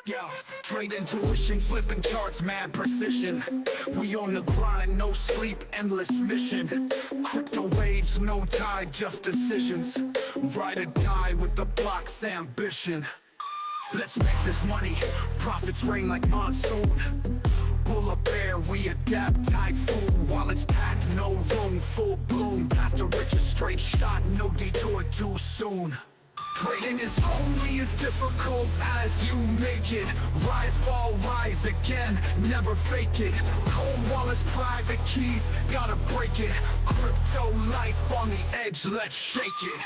Yeah, trade intuition, flipping charts, mad precision. We on the grind, no sleep, endless mission. Crypto waves, no tide, just decisions. Ride or die with the block's ambition. Let's make this money, profits rain like monsoon. Bull or bear, we adapt, typhoon. Wallets packed, no room, full bloom. Path to riches, straight shot, no detour too soon. Trading is only as difficult as you make it. Rise, fall, rise again, never fake it. Cold wallets, private keys, gotta break it. Crypto life on the edge, let's shake it.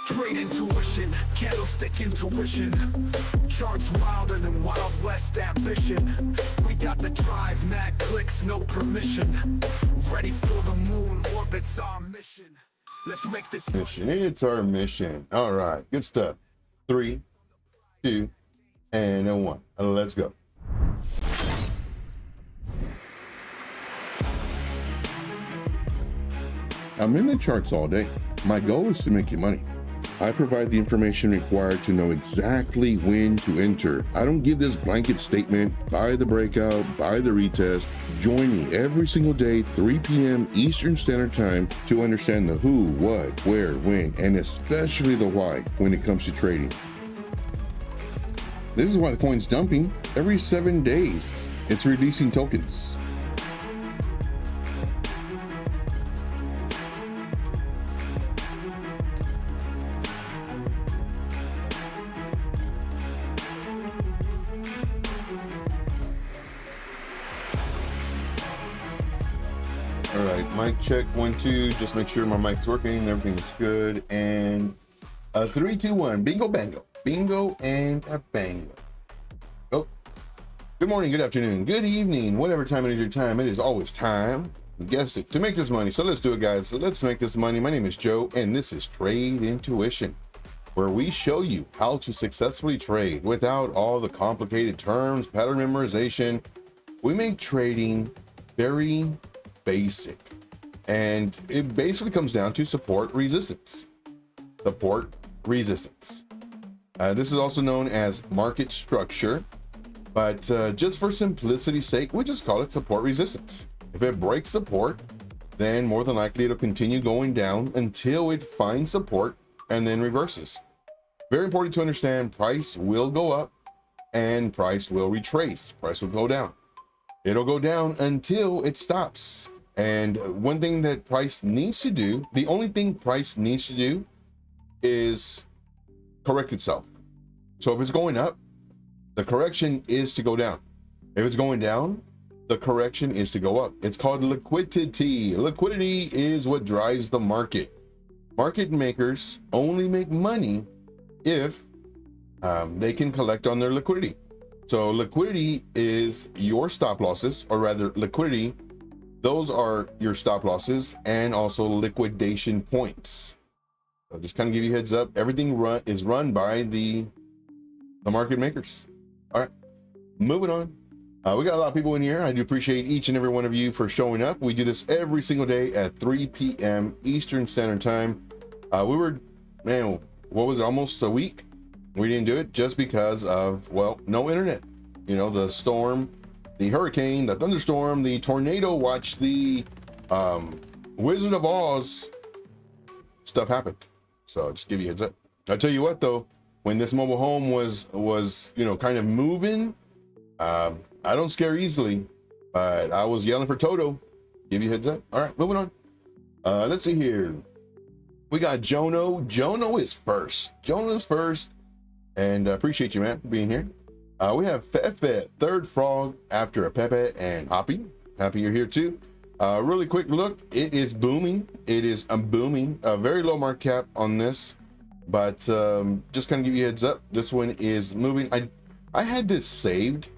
Trade intuition, candlestick intuition. Charts wilder than Wild West ambition. We got the drive, mad clicks, no permission. Ready for the moon, orbit's our mission. Let's make this mission. It's our mission. All right, good stuff. 3, 2, and 1. Let's go. I'm in the charts all day. My goal is to make you money. I provide the information required to know exactly when to enter. I don't give this blanket statement, buy the breakout, buy the retest. Join me every single day, 3 p.m. Eastern Standard Time, to understand the who, what, where, when, and especially the why when it comes to trading. This is why the coin's dumping. Every 7 days, it's releasing tokens. All right, mic check 1 2. Just make sure my mic's working. Everything's good. And 3 2 1. Bingo bango, bingo and a bango. Oh, good morning, good afternoon, good evening, whatever time it is your time. It is always time. Guess it to make this money. So let's do it, guys. So let's make this money. My name is Joe, and this is Trade Intuition, where we show you how to successfully trade without all the complicated terms, pattern memorization. We make trading very basic, and it basically comes down to support resistance. Support resistance. This is also known as market structure, but just for simplicity's sake, we just call it support resistance. If it breaks support, then more than likely it'll continue going down until it finds support and then reverses. Very important to understand, price will go up and price will retrace. Price will go down. It'll go down until it stops. And one thing that price needs to do, the only thing price needs to do is correct itself. So if it's going up, the correction is to go down. If it's going down, the correction is to go up. It's called liquidity. Liquidity is what drives the market. Market makers only make money if they can collect on their liquidity. So liquidity is your stop losses, or rather liquidity, those are your stop losses and also liquidation points. So just kind of give you a heads up, everything is run by the market makers. All right, moving on. We got a lot of people in here. I do appreciate each and every one of you for showing up. We do this every single day at 3 p.m. Eastern Standard Time. We were, man, what was it, almost a week? We didn't do it just because of, well, no internet. You know, the storm, the hurricane, the thunderstorm, the tornado watch, the Wizard of Oz stuff happened. So just give you a heads up. I'll tell you what though, when this mobile home was you know, kind of moving, I don't scare easily, but I was yelling for Toto. Give you a heads up. All right, moving on. Let's see here. We got Jono. Jono is first. Jono is first. And appreciate you, man, for being here. We have Fefe, third frog after a Pepe and Hoppy. Happy you're here too. Really quick look, it is booming. It is booming. A very low market cap on this, but just kind of give you a heads up. This one is moving. I had this saved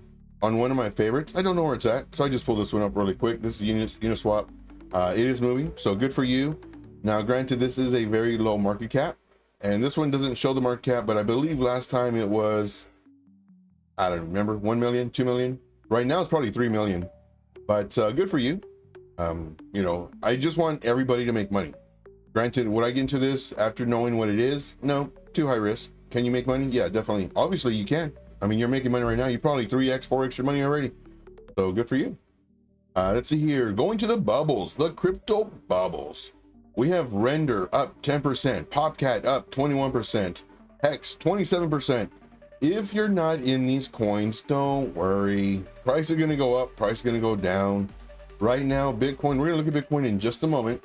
on one of my favorites. I don't know where it's at, so I just pulled this one up really quick. This is Uniswap. It is moving, so good for you. Now, granted, this is a very low market cap, and this one doesn't show the market cap, but I believe last time it was, I don't remember, 1 million, 2 million. Right now it's probably 3 million. But good for you. You know, I just want everybody to make money. Granted, would I get into this after knowing what it is? No, too high risk. Can you make money? Yeah, definitely. Obviously you can. I mean, you're making money right now. You probably 3x, 4x your money already. So good for you. Let's see here. Going to the bubbles, the crypto bubbles. We have Render up 10%, Popcat up 21%, Hex 27%. If you're not in these coins, don't worry. Price is going to go up, price is going to go down. Right now, Bitcoin, we're going to look at Bitcoin in just a moment.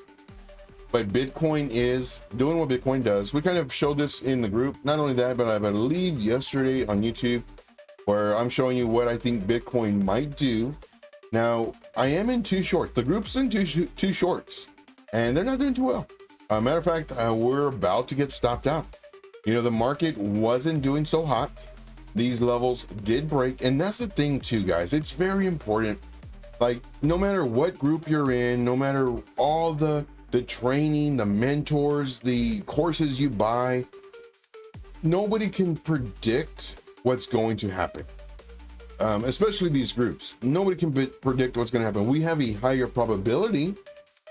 But Bitcoin is doing what Bitcoin does. We kind of showed this in the group. Not only that, but I believe yesterday on YouTube, where I'm showing you what I think Bitcoin might do. Now, I am in two shorts. The group's in two shorts, and they're not doing too well. Matter of fact, we're about to get stopped out. You know, the market wasn't doing so hot. These levels did break, and that's the thing too, guys. It's very important. Like, no matter what group you're in, no matter all the training, the mentors, the courses you buy, nobody can predict what's going to happen. Especially these groups, nobody can predict what's going to happen. We have a higher probability.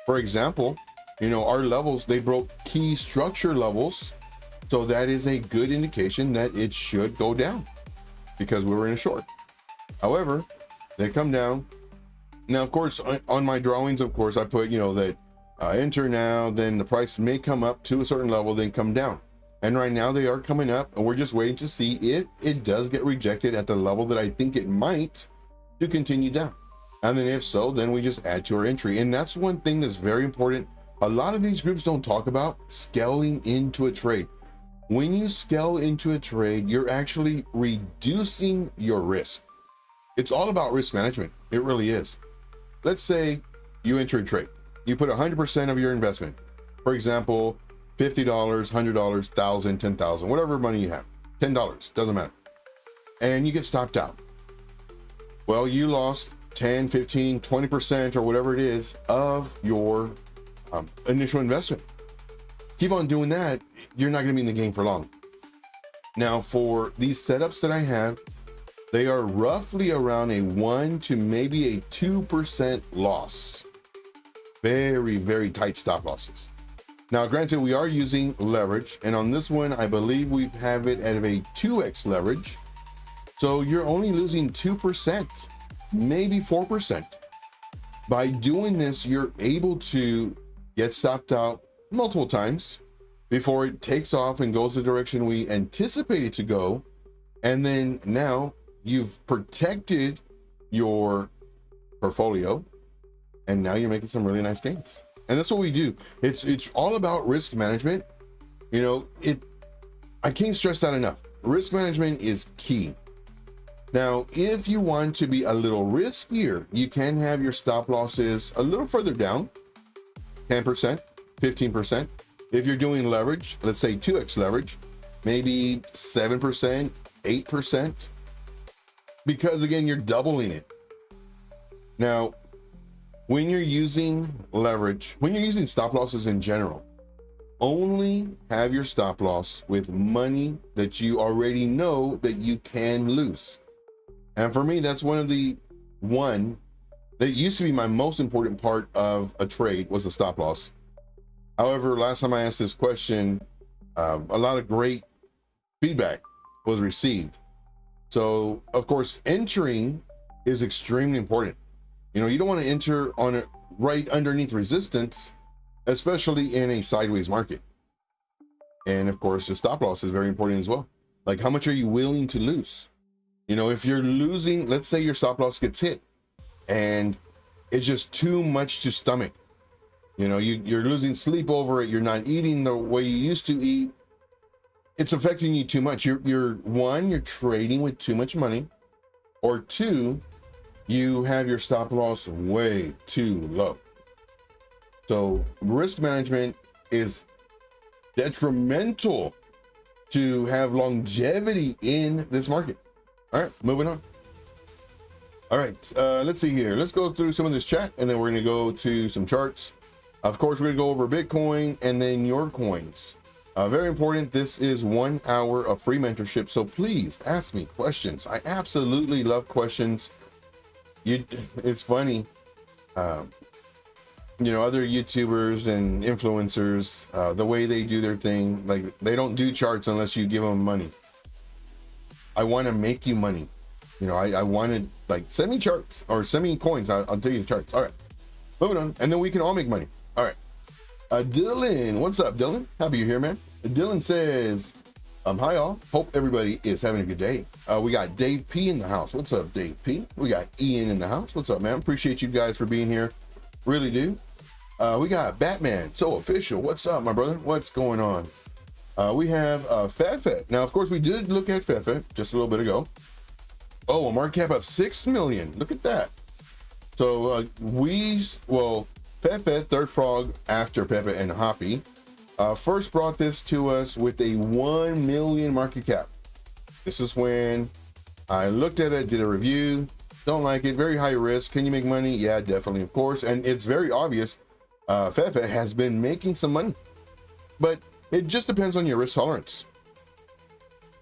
For example, you know, our levels, they broke key structure levels, so that is a good indication that it should go down because we were in a short. However, they come down. Now, of course, on my drawings, of course, I put, you know, that enter now, then the price may come up to a certain level, then come down. And right now they are coming up, and we're just waiting to see if it does get rejected at the level that I think it might, to continue down. And then if so, then we just add to our entry. And that's one thing that's very important. A lot of these groups don't talk about scaling into a trade. When you scale into a trade, you're actually reducing your risk. It's all about risk management. It really is. Let's say you enter a trade. You put 100% of your investment. For example, $50, $100, $1,000, $10,000, whatever money you have, $10, doesn't matter. And you get stopped out. Well, you lost 10, 15, 20% or whatever it is of your initial investment. Keep on doing that, you're not going to be in the game for long. Now, for these setups that I have, they are roughly around a 1 to maybe a 2% loss. Very, very tight stop losses. Now, granted, we are using leverage, and on this one, I believe we have it at a 2x leverage. So you're only losing 2%, maybe 4%. By doing this, you're able to get stopped out multiple times before it takes off and goes the direction we anticipate it to go. And then now you've protected your portfolio, and now you're making some really nice gains. And that's what we do. It's all about risk management. You know, I can't stress that enough. Risk management is key. Now, if you want to be a little riskier, you can have your stop losses a little further down, 10%, 15%. If you're doing leverage, let's say 2x leverage, maybe 7%, 8%, because again, you're doubling it. Now, when you're using leverage, when you're using stop losses in general, only have your stop loss with money that you already know that you can lose. And for me, that's one that used to be my most important part of a trade, was a stop loss. However, last time I asked this question, a lot of great feedback was received. So of course, entering is extremely important. You know, you don't want to enter on it right underneath resistance, especially in a sideways market. And of course, the stop loss is very important as well. Like, how much are you willing to lose? You know, if you're losing, let's say your stop loss gets hit and it's just too much to stomach. You know, you're losing sleep over it. You're not eating the way you used to eat. It's affecting you too much. You're trading with too much money, or two, you have your stop loss way too low. So risk management is detrimental to have longevity in this market. All right, moving on. All right, let's see here. Let's go through some of this chat, and then we're going to go to some charts. Of course, we're going to go over Bitcoin and then your coins. Very important. This is 1 hour of free mentorship, so please ask me questions. I absolutely love questions. It's funny. you know, other YouTubers and influencers, the way they do their thing, like they don't do charts unless you give them money. I want to make you money. You know, I wanted, like, send me charts or send me coins. I'll tell you the charts. All right, moving on, and then we can all make money. All right. Dylan, what's up, Dylan? Happy you're here, man. Dylan says, hi all. Hope everybody is having a good day. We got Dave P in the house. What's up, Dave P? We got Ian in the house. What's up, man? Appreciate you guys for being here. Really do. We got Batman, so official. What's up, my brother? What's going on? We have Fefe. Now, of course, we did look at Fefe just a little bit ago. Oh, a market cap of 6 million. Look at that. So Fefe, Third Frog after Fefe and Hoppy, first brought this to us with a 1 million market cap. This is when I looked at it, did a review. Don't like it. Very high risk. Can you make money? Yeah, definitely, of course. And it's very obvious. Fefe has been making some money, but it just depends on your risk tolerance.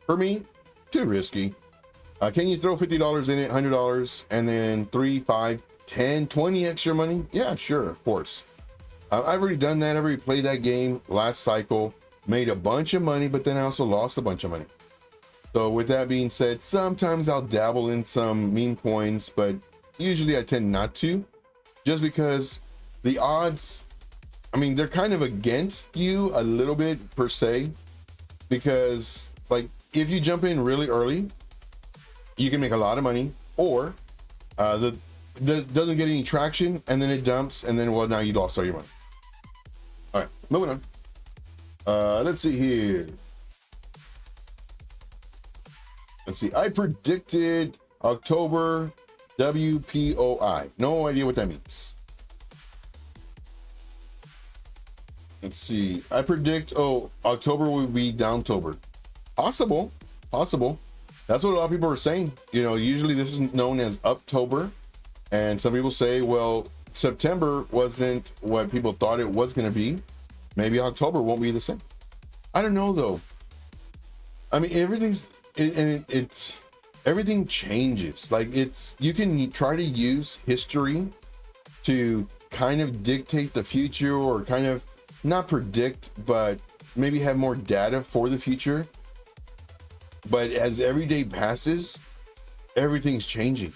For me, too risky. Can you throw $50 in it, $100, and then 3, 5, 10, 20 extra money? Yeah, sure, of course. I've already done that. I've already played that game last cycle, made a bunch of money, but then I also lost a bunch of money. So with that being said, sometimes I'll dabble in some meme coins, but usually I tend not to, just because the odds, I mean, they're kind of against you a little bit per se, because like if you jump in really early, you can make a lot of money, or doesn't get any traction, and then it dumps, and then, well, now you lost all your money. All right, moving on. Let's see here. Let's see. I predicted October WPOI. No idea what that means. Let's see. I predict, October will be Downtober. Possible. That's what a lot of people are saying. You know, usually this is known as Uptober. And some people say, well, September wasn't what people thought it was going to be. Maybe October won't be the same. I don't know, though. I mean, everything changes. Like, you can try to use history to kind of dictate the future, or kind of not predict, but maybe have more data for the future. But as every day passes, everything's changing.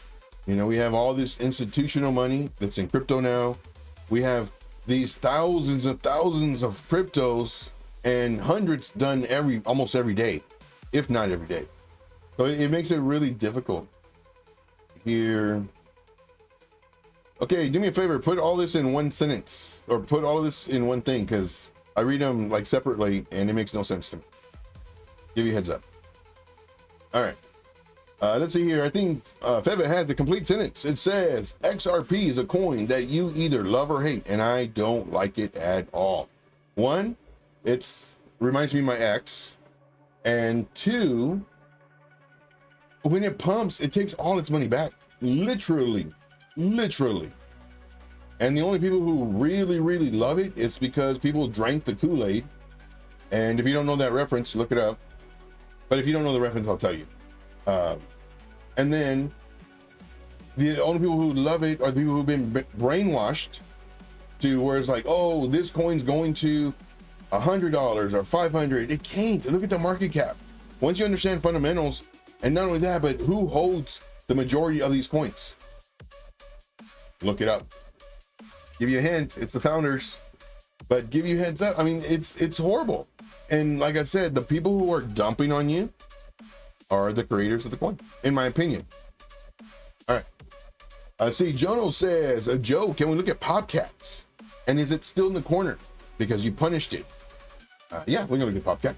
You know, we have all this institutional money that's in crypto now. We have these thousands and thousands of cryptos, and hundreds done almost every day, if not every day. So it makes it really difficult here. Okay, do me a favor, put all this in one sentence, or put all of this in one thing, because I read them like separately and it makes no sense to me. Give you a heads up. All right. Let's see here. I think Fefe has a complete sentence. It says XRP is a coin that you either love or hate, and I don't like it at all. One, reminds me of my ex, and two, when it pumps, it takes all its money back, literally. And the only people who really love it is because people drank the Kool-Aid. And if you don't know that reference, look it up. But if you don't know the reference, I'll tell you. And then the only people who love it are the people who've been brainwashed to where it's like, oh, this coin's going to $100 or $500. It can't. Look at the market cap. Once you understand fundamentals, and not only that, but who holds the majority of these coins? Look it up. Give you a hint. It's the founders. But give you a heads up. I mean, it's horrible. And like I said, the people who are dumping on you are the creators of the coin, in my opinion. All right. See, Jono says, Joe, can we look at Popcats? And is it still in the corner because you punished it? Yeah, we're going to look at Popcat.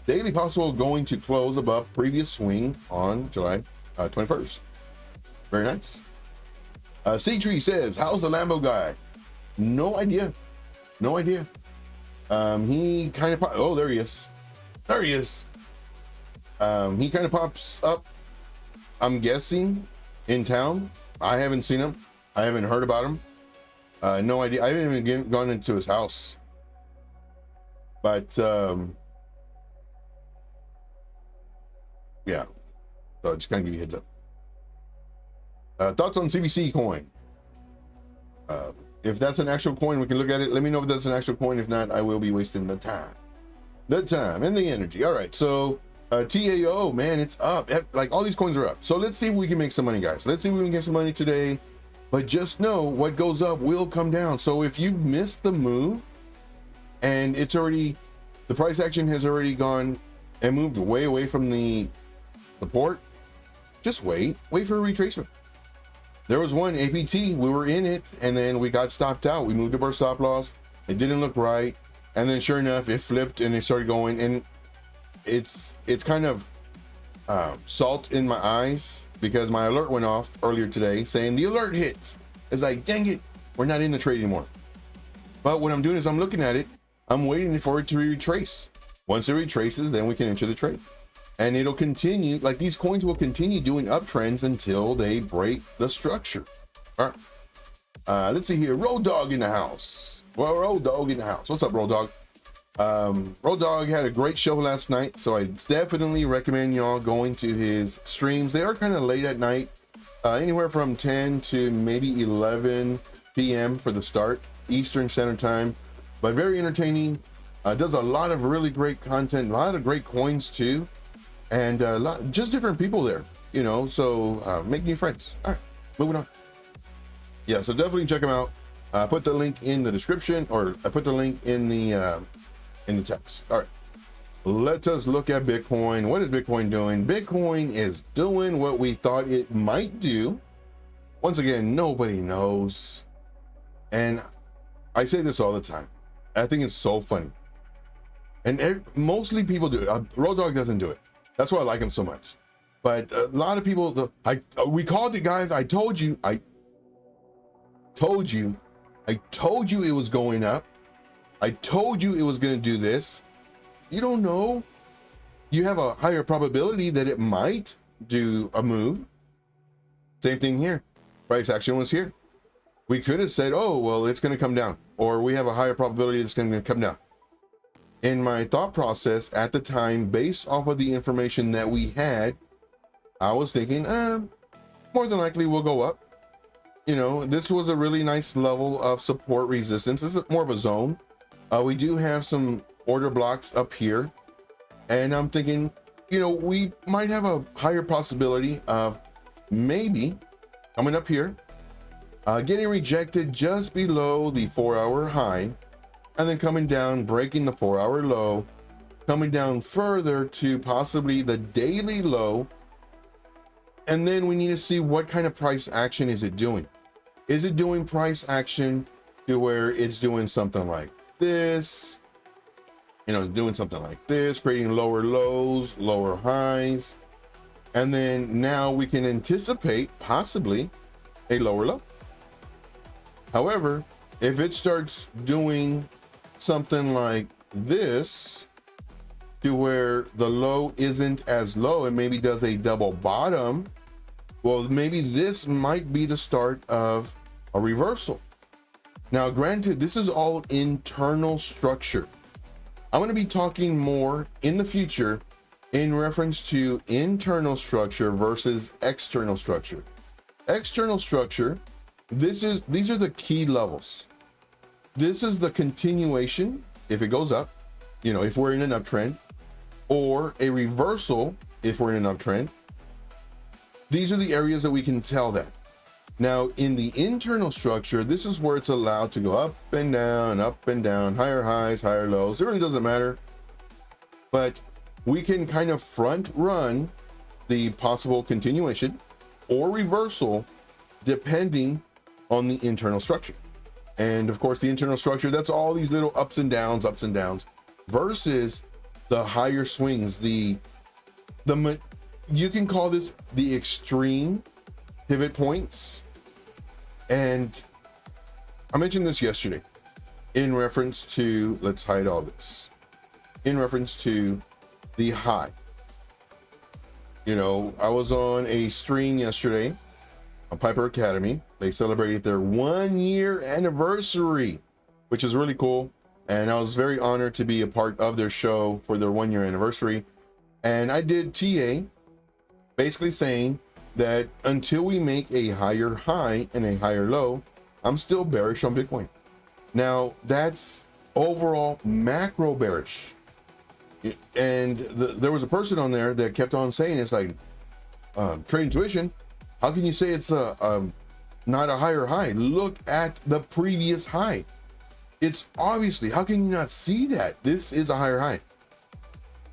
Daily possible going to close above previous swing on July 21st. Very nice. C-Tree says, how's the Lambo guy? No idea. He kind of oh, there he is. He kind of pops up, I'm guessing, in town. I haven't seen him. I haven't heard about him. No idea. I haven't even gone into his house. But yeah. So just kind of give you a heads up. Thoughts on CBC coin? If that's an actual coin, we can look at it. Let me know if that's an actual coin. If not, I will be wasting the time and the energy. All right, so TAO, man, it's up. Like, all these coins are up. So let's see if we can make some money, guys. Let's see if we can get some money today. But just know what goes up will come down. So if you missed the move and it's already, the price action has already gone and moved way away from the support, just wait for a retracement. There was one APT, we were in it, and then we got stopped out. We moved up our stop loss. It didn't look right, and then sure enough, it flipped and it started going. And it's kind of salt in my eyes because my alert went off earlier today saying the alert hits. It's like, dang it, we're not in the trade anymore. But what I'm doing is I'm looking at it. I'm waiting for it to retrace. Once it retraces, then we can enter the trade. And it'll continue, like, these coins will continue doing uptrends until they break the structure. All right. Let's see here. Road Dog in the house. Well, Road Dog in the house. What's up, Road Dog? Road Dog had a great show last night, so I definitely recommend y'all going to his streams. They are kind of late at night, anywhere from 10 to maybe 11 p.m. for the start, Eastern Standard Time, but very entertaining. Does a lot of really great content, a lot of great coins too. And just different people there, you know, so make new friends. All right, moving on. Yeah, so definitely check them out. Put the link in the description, or I put the link in the text. All right, let us look at Bitcoin. What is Bitcoin doing? Bitcoin is doing what we thought it might do. Once again, nobody knows. And I say this all the time. I think it's so funny. And mostly people do it. Road Dog doesn't do it. That's why I like him so much. But a lot of people, we called it, guys. I told you it was going up. I told you it was going to do this. You don't know. You have a higher probability that it might do a move. Same thing here. Price action was here. We could have said, oh, well, it's going to come down. Or we have a higher probability it's going to come down. In my thought process at the time, based off of the information that we had, I was thinking, more than likely we'll go up. You know, this was a really nice level of support resistance. This is more of a zone. We do have some order blocks up here. And I'm thinking, you know, we might have a higher possibility of maybe coming up here, getting rejected just below the 4-hour high, and then coming down, breaking the 4-hour low, coming down further to possibly the daily low. And then we need to see what kind of price action is it doing. Is it doing price action to where it's doing something like this, you know, doing something like this, creating lower lows, lower highs, and then now we can anticipate possibly a lower low. However, if it starts doing something like this, to where the low isn't as low and maybe does a double bottom, well, maybe this might be the start of a reversal. Now, granted, this is all internal structure. I'm going to be talking more in the future in reference to internal structure versus external structure. External structure, these are the key levels. This is the continuation, if it goes up, you know, if we're in an uptrend, or a reversal if we're in an uptrend. These are the areas that we can tell that. Now, in the internal structure, this is where it's allowed to go up and down, higher highs, higher lows. It really doesn't matter. But we can kind of front run the possible continuation or reversal depending on the internal structure. And of course, the internal structure, that's all these little ups and downs, versus the higher swings, you can call this the extreme pivot points. And I mentioned this yesterday in reference to, let's hide all this, in reference to the high. You know, I was on a stream yesterday on Piper Academy. They celebrated their 1-year anniversary, which is really cool. And I was very honored to be a part of their show for their 1-year anniversary. And I did TA, basically saying that until we make a higher high and a higher low, I'm still bearish on Bitcoin. Now that's overall macro bearish. And there was a person on there that kept on saying, it's like, trade intuition, how can you say it's not a higher high? Look at the previous high. It's obviously, how can you not see that? This is a higher high.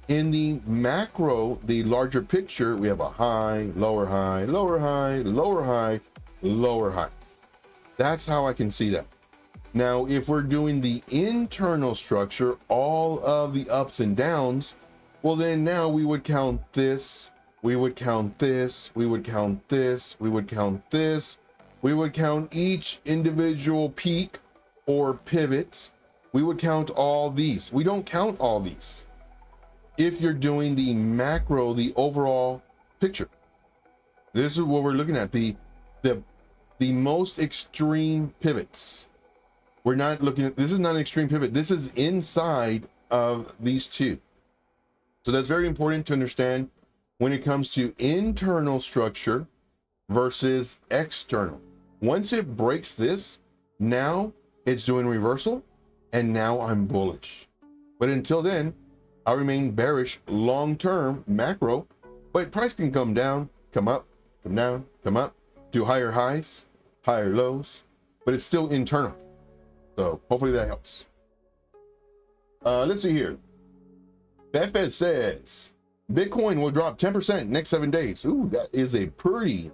In the macro, the larger picture, we have a high, lower high, lower high, lower high, lower high. That's how I can see that. Now, if we're doing the internal structure, all of the ups and downs, well, then now we would count this, we would count this, we would count this, we would count this, we would count each individual peak or pivot. We would count all these. We don't count all these. If you're doing the macro, the overall picture, this is what we're looking at, the most extreme pivots. We're not looking at, this is not an extreme pivot. This is inside of these two. So that's very important to understand when it comes to internal structure versus external. Once it breaks this, now it's doing reversal, and now I'm bullish. But until then, I remain bearish long-term macro, but price can come down, come up, come down, come up, do higher highs, higher lows, but it's still internal. So hopefully that helps. Let's see here. Fefe says Bitcoin will drop 10% next 7 days. Ooh, that is a pretty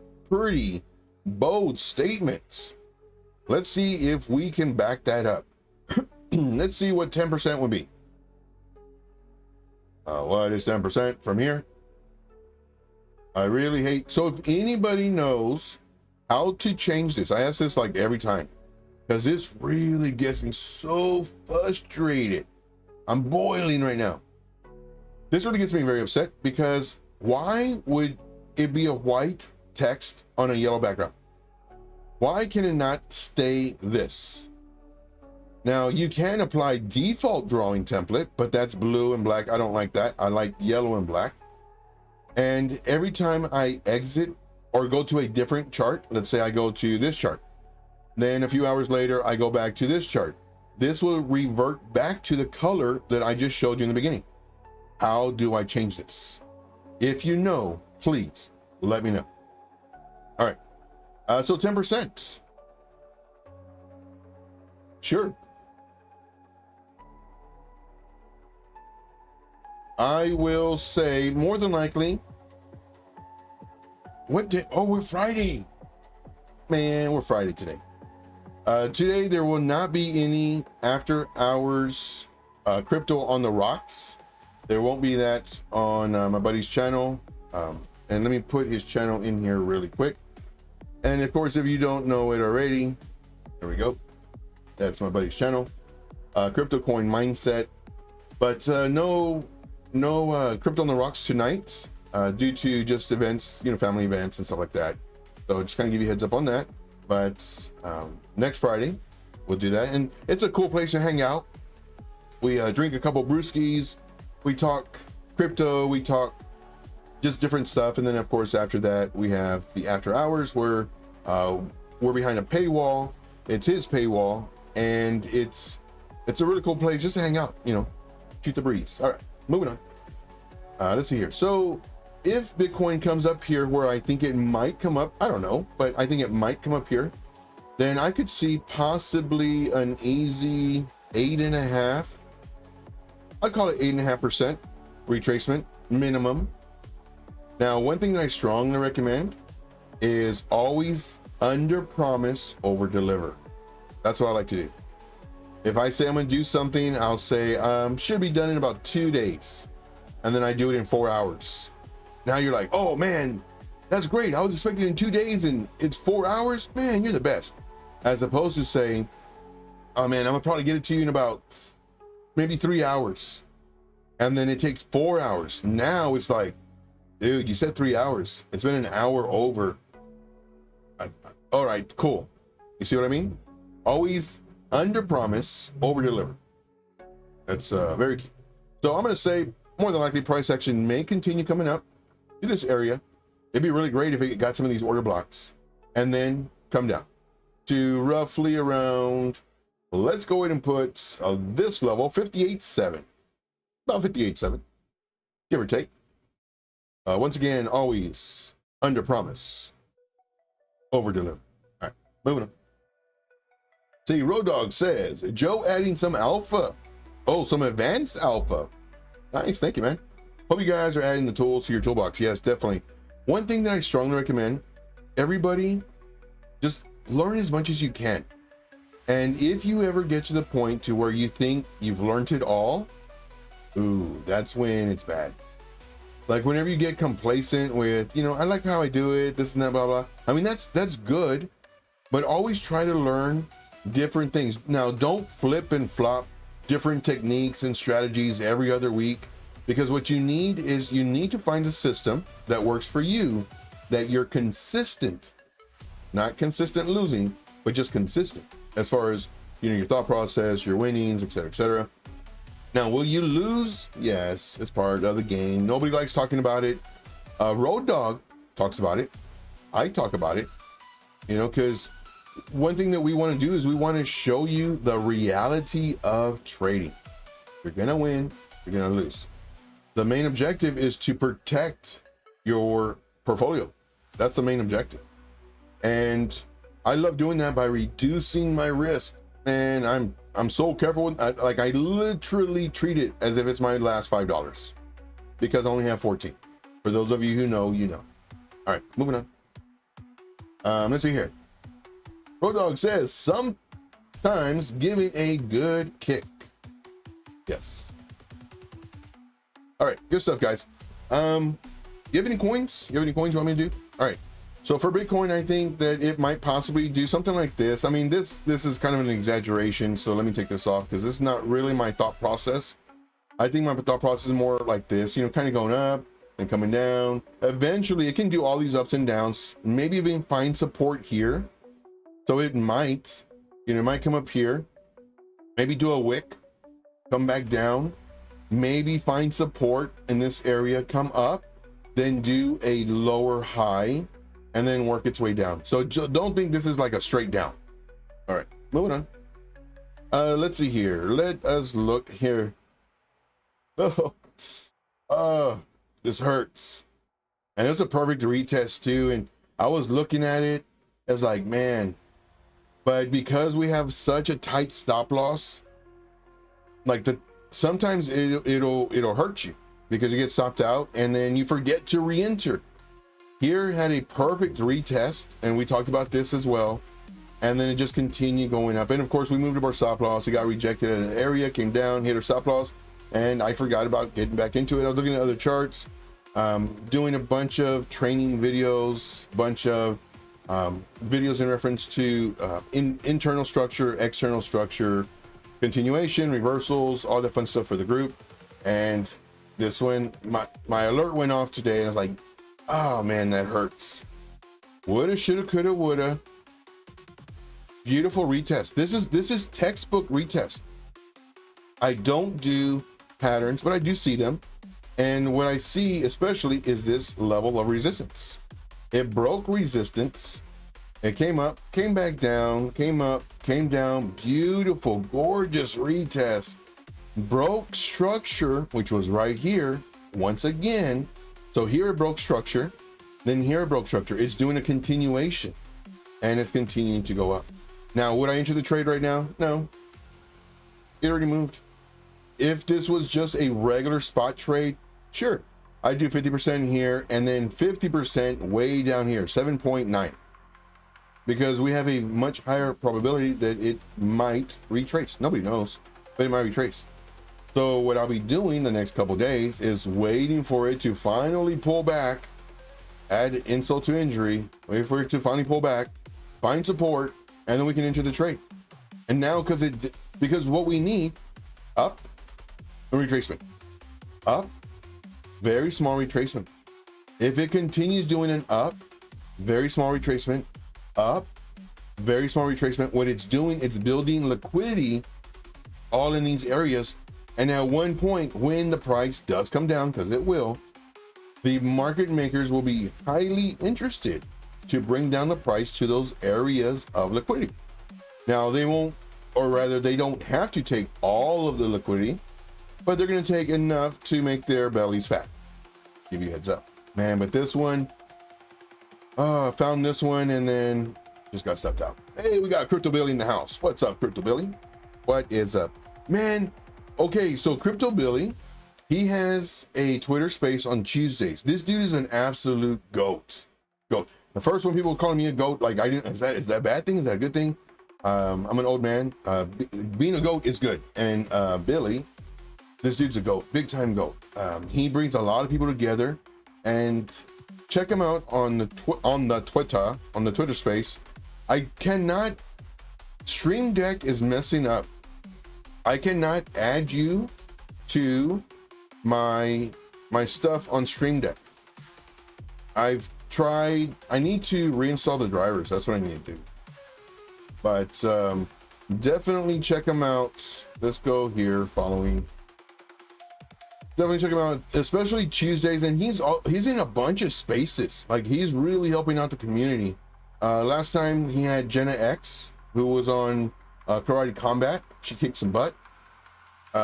bold statement. Let's see if we can back that up. Let's see what 10% would be. What is 10% from here? I really hate, so if anybody knows how to change this, I ask this like every time, because this really gets me so frustrated. I'm boiling right now. This really gets me very upset, because why would it be a white text on a yellow background? Why can it not stay this? Now you can apply default drawing template, but that's blue and black. I don't like that. I like yellow and black. And every time I exit or go to a different chart, let's say I go to this chart, then a few hours later, I go back to this chart. This will revert back to the color that I just showed you in the beginning. How do I change this? If you know, please let me know. All right, so 10%. Sure. I will say more than likely. What day? Oh, we're Friday. Man, we're Friday today. Today there will not be any after hours crypto on the rocks. There won't be that on my buddy's channel. And let me put his channel in here really quick. And of course, if you don't know it already, there we go. That's my buddy's channel, Crypto Coin Mindset. But no crypto on the rocks tonight due to just events, family events and stuff like that. So just kind of give you a heads up on that. But next Friday we'll do that, and it's a cool place to hang out. We drink a couple brewskis, we talk crypto, we talk just different stuff, and then of course after that we have the after hours where we're behind a paywall. It's his paywall, and it's a really cool place just to hang out, shoot the breeze. All right, moving on. Let's see here. So if Bitcoin comes up here where I think it might come up, I don't know, but I think it might come up here, then I could see possibly an easy 8.5. I'd call it 8.5% retracement minimum. Now, one thing that I strongly recommend is always under promise, over deliver. That's what I like to do. If I say I'm going to do something, I'll say should be done in about 2 days, and then I do it in 4 hours. Now you're like, oh man, that's great. I was expecting in 2 days and it's 4 hours. Man, you're the best. As opposed to saying, oh man, I'm gonna probably get it to you in about maybe 3 hours, and then it takes 4 hours. Now it's like, dude, you said 3 hours. It's been an hour over. All right, cool. You see what I mean? Always under promise, over deliver. That's very key. So I'm gonna say more than likely price action may continue coming up to this area. It'd be really great if it got some of these order blocks and then come down. to roughly around, let's go ahead and put this level 58.7, about 58.7, give or take. Once again, always under promise, over deliver. All right, moving on. See, Road Dog says, Joe adding some alpha. Oh, some advanced alpha. Nice, thank you, man. Hope you guys are adding the tools to your toolbox. Yes, definitely. One thing that I strongly recommend, everybody, just learn as much as you can. And if you ever get to the point to where you think you've learned it all, ooh, that's when it's bad. Like whenever you get complacent with, you know, I like how I do it, this and that, blah, blah. I mean, that's good, but always try to learn different things. Now, don't flip and flop different techniques and strategies every other week, because what you need is you need to find a system that works for you, that you're consistent, not consistent losing, but just consistent as far as, you know, your thought process, your winnings, etc., etc. Now, will you lose? Yes, it's part of the game. Nobody likes talking about it. Road Dog talks about it. I talk about it, you know, because one thing that we want to do is we want to show you the reality of trading. You're going to win, you're going to lose. The main objective is to protect your portfolio. That's the main objective. And I love doing that by reducing my risk. And I'm so careful with, I literally treat it as if it's my last $5 because I only have 14. For those of you who know, you know. All right, moving on. Let's see here. Road Dog says sometimes giving a good kick. Yes. All right, good stuff, guys. You have any coins? You want me to do? All right. So for Bitcoin, I think that it might possibly do something like this. I mean, this is kind of an exaggeration. So let me take this off because this is not really my thought process. I think my thought process is more like this, you know, kind of going up and coming down. Eventually, it can do all these ups and downs. Maybe even find support here. So it might, you know, it might come up here. Maybe do a wick, come back down. Maybe find support in this area, come up, then do a lower high, and then work its way down. So don't think this is like a straight down. All right, moving on. Let's see here. Let us look here. Oh, this hurts. And it's a perfect retest too. And I was looking at it, it's like, man, but because we have such a tight stop loss, like sometimes it'll hurt you because you get stopped out and then you forget to re-enter. Here had a perfect retest, and we talked about this as well, and then it just continued going up. And of course we moved up our stop loss. It got rejected in an area, came down, hit our stop loss, and I forgot about getting back into it. I was looking at other charts, doing a bunch of training videos, bunch of videos in reference to internal structure, external structure, continuation, reversals, all that fun stuff for the group. And this one, my alert went off today, and I was like, oh man, that hurts. Woulda, shoulda, coulda, woulda. Beautiful retest. This is textbook retest. I don't do patterns, but I do see them. And what I see especially is this level of resistance. It broke resistance. It came up, came back down, came up, came down. Beautiful, gorgeous retest. Broke structure, which was right here once again. So here it broke structure, then here it broke structure. It's doing a continuation, and it's continuing to go up. Now, would I enter the trade right now? No, it already moved. If this was just a regular spot trade, sure, I'd do 50% here and then 50% way down here, 7.9. Because we have a much higher probability that it might retrace. Nobody knows, but it might retrace. So what I'll be doing the next couple days is waiting for it to finally pull back, add insult to injury, wait for it to finally pull back, find support, and then we can enter the trade. And now because what we need, up, and retracement, up, very small retracement. If it continues doing an up, very small retracement, up, very small retracement, what it's doing, it's building liquidity all in these areas. And at one point, when the price does come down, because it will, the market makers will be highly interested to bring down the price to those areas of liquidity. Now they won't, or rather they don't have to take all of the liquidity, but they're going to take enough to make their bellies fat. Give you a heads up, man. But this one, found this one and then just got stepped out. Hey, we got Crypto Billy in the house. What's up, Crypto Billy? What is up, man? Okay, so Crypto Billy, he has a Twitter space on Tuesdays. This dude is an absolute goat. The first one, people calling me a goat, like I didn't. Is that a bad thing? Is that a good thing? I'm an old man. Being a goat is good. And Billy, this dude's a goat, big time goat. He brings a lot of people together. And check him out on the Twitter space. I cannot. Stream Deck is messing up. I cannot add you to my stuff on Stream Deck. I've tried. I need to reinstall the drivers. That's what I need to do. But definitely check them out. Let's go here. Following. Definitely check him out, especially Tuesdays. And he's in a bunch of spaces. Like, he's really helping out the community. Last time he had Jenna X, who was on Karate Combat. She kicked some butt.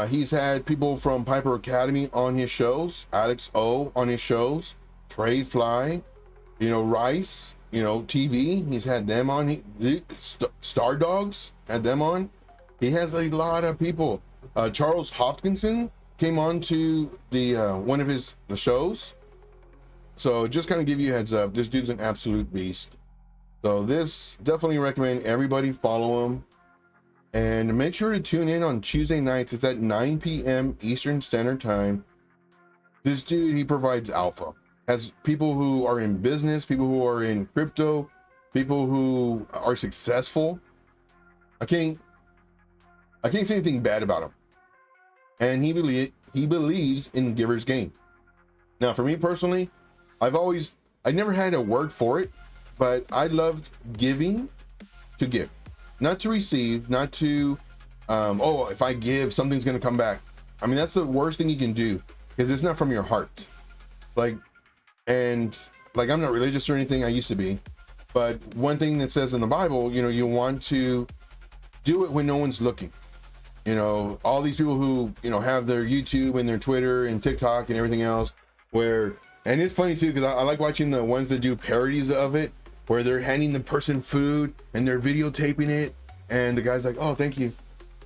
He's had people from Piper Academy on his shows, Alex O on his shows, Trade Fly, Rice, TV. He's had them on. Star Dogs had them on. He has a lot of people. Charles Hopkinson came on to the one of the shows. So just kind of give you a heads up. This dude's an absolute beast. So this, definitely recommend everybody follow him. And make sure to tune in on Tuesday nights. It's at 9 p.m. Eastern Standard Time. This dude, he provides alpha. Has people who are in business, people who are in crypto, people who are successful. I can't say anything bad about him. And he believes in giver's gain. Now, for me personally, I never had a word for it, but I loved giving to give. Not to receive, not to, if I give, something's going to come back. I mean, that's the worst thing you can do, because it's not from your heart. I'm not religious or anything. I used to be. But one thing that says in the Bible, you want to do it when no one's looking. All these people who, have their YouTube and their Twitter and TikTok and everything else and it's funny too, because I like watching the ones that do parodies of it, where they're handing the person food and they're videotaping it, and the guy's like, "Oh, thank you,"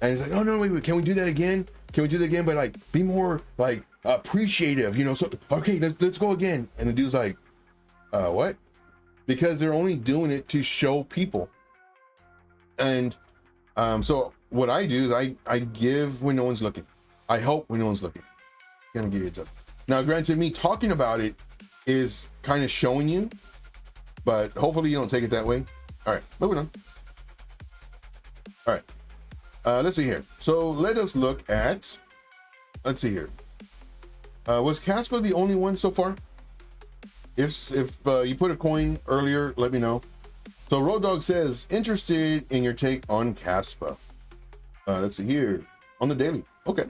and he's like, "Oh no, wait, can we do that again? Can we do that again? But like, be more like appreciative, So okay, let's go again." And the dude's like, "What?" Because they're only doing it to show people. And so what I do is I give when no one's looking. I help when no one's looking. I'm gonna give you a job. Now, granted, me talking about it is kind of showing you, but hopefully you don't take it that way. All right, moving on. All right, let's see here. So let us look at, let's see here. Was Kaspa the only one so far? If you put a coin earlier, let me know. So Road Dog says, interested in your take on Kaspa. Let's see here, on the daily. Okay,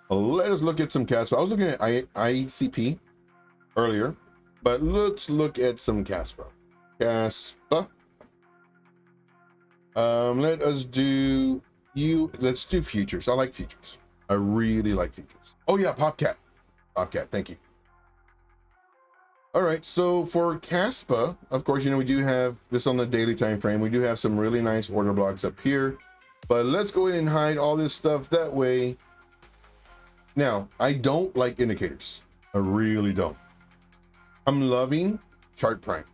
let us look at some Kaspa. I was looking at ICP earlier, but let's look at some Kaspa. Let's do futures. I like futures. I really like futures. Oh yeah, Popcat, thank you. All right, so for Kaspa, of course, we do have this on the daily time frame. We do have some really nice order blocks up here, but let's go ahead and hide all this stuff that way. Now, I don't like indicators. I really don't. I'm loving Chart Prime.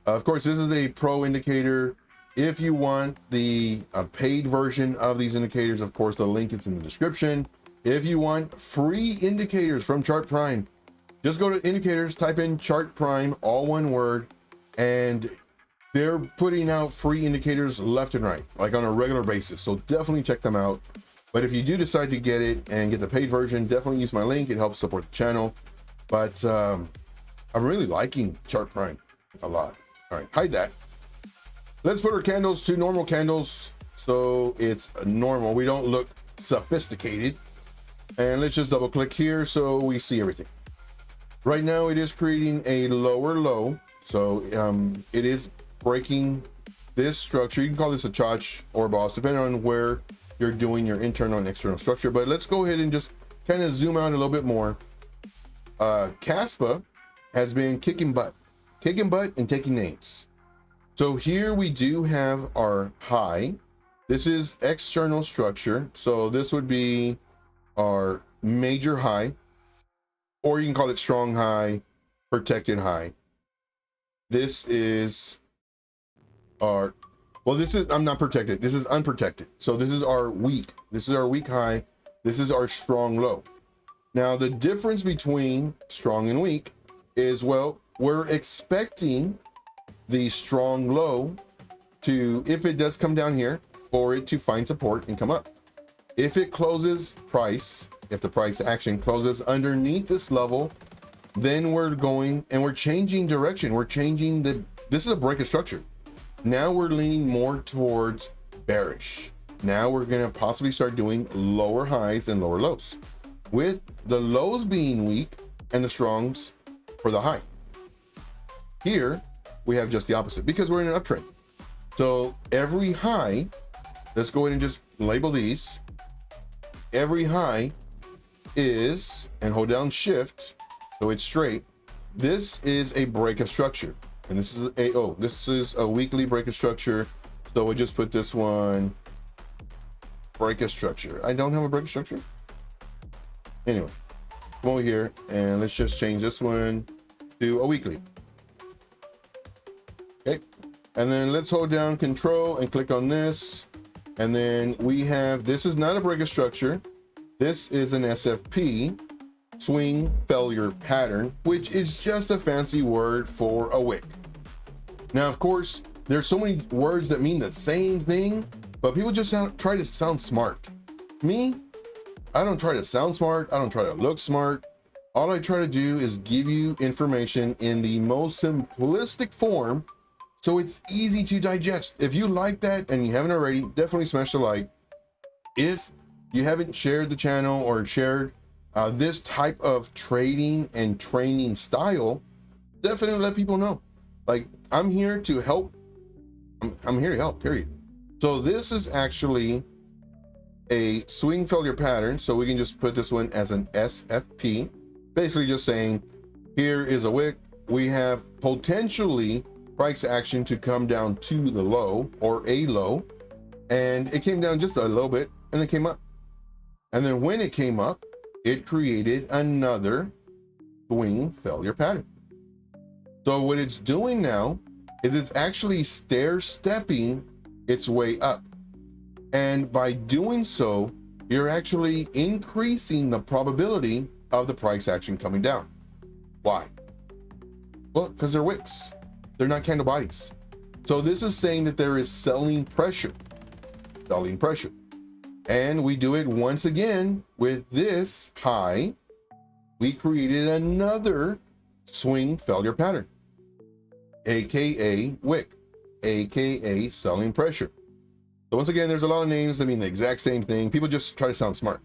Of course, this is a pro indicator. If you want the paid version of these indicators, of course, the link is in the description. If you want free indicators from Chart Prime, just go to indicators, type in Chart Prime, all one word, and they're putting out free indicators left and right, like on a regular basis. So definitely check them out. But if you do decide to get it and get the paid version, definitely use my link. It helps support the channel. But I'm really liking Chart Prime a lot. All right, hide that. Let's put our candles to normal candles, so it's normal. We don't look sophisticated. And let's just double click here so we see everything. Right now it is creating a lower low. So it is breaking this structure. You can call this a chotch or boss, depending on where you're doing your internal and external structure. But let's go ahead and just kind of zoom out a little bit more. Kaspa has been kicking butt and taking names. So here we do have our high. This is external structure. So this would be our major high, or you can call it strong high, protected high. This is our, well, this is, I'm not protected. This is unprotected. So this is our weak. This is our weak high. This is our strong low. Now the difference between strong and weak is, well, we're expecting the strong low to, if it does come down here, for it to find support and come up. If it closes price, if the price action closes underneath this level, then we're going and we're changing direction. We're changing this is a break of structure. Now we're leaning more towards bearish. Now we're going to possibly start doing lower highs and lower lows, with the lows being weak and the strongs for the high. Here we have just the opposite, because we're in an uptrend. So every high, let's go ahead and just label these. Every high is, and hold down shift so it's straight. This is a break of structure, and this is this is a weekly break of structure. So we just put this one break of structure. I don't have a break of structure. Anyway, come over here and let's just change this one to a weekly. Okay, and then let's hold down control and click on this, and then we have, this is not a break of structure. This is an SFP, swing failure pattern, which is just a fancy word for a wick. Now, of course, there's so many words that mean the same thing, but people just try to sound smart. Me, I don't try to sound smart. I don't try to look smart. All I try to do is give you information in the most simplistic form, so it's easy to digest. If you like that and you haven't already, definitely smash the like. If you haven't shared the channel or shared this type of trading and training style, definitely let people know. Like, I'm here to help. I'm here to help, period. So this is actually a swing failure pattern. So we can just put this one as an SFP, basically just saying, here is a wick. We have potentially price action to come down to the low or a low, and it came down just a little bit and then came up. And then when it came up, it created another swing failure pattern. So what it's doing now is it's actually stair-stepping its way up. And by doing so, you're actually increasing the probability of the price action coming down. Why? Well, because they're wicks. They're not candle bodies. So this is saying that there is selling pressure. Selling pressure. And we do it once again with this high. We created another swing failure pattern, aka wick, aka selling pressure. So once again, there's a lot of names that mean the exact same thing. People just try to sound smart.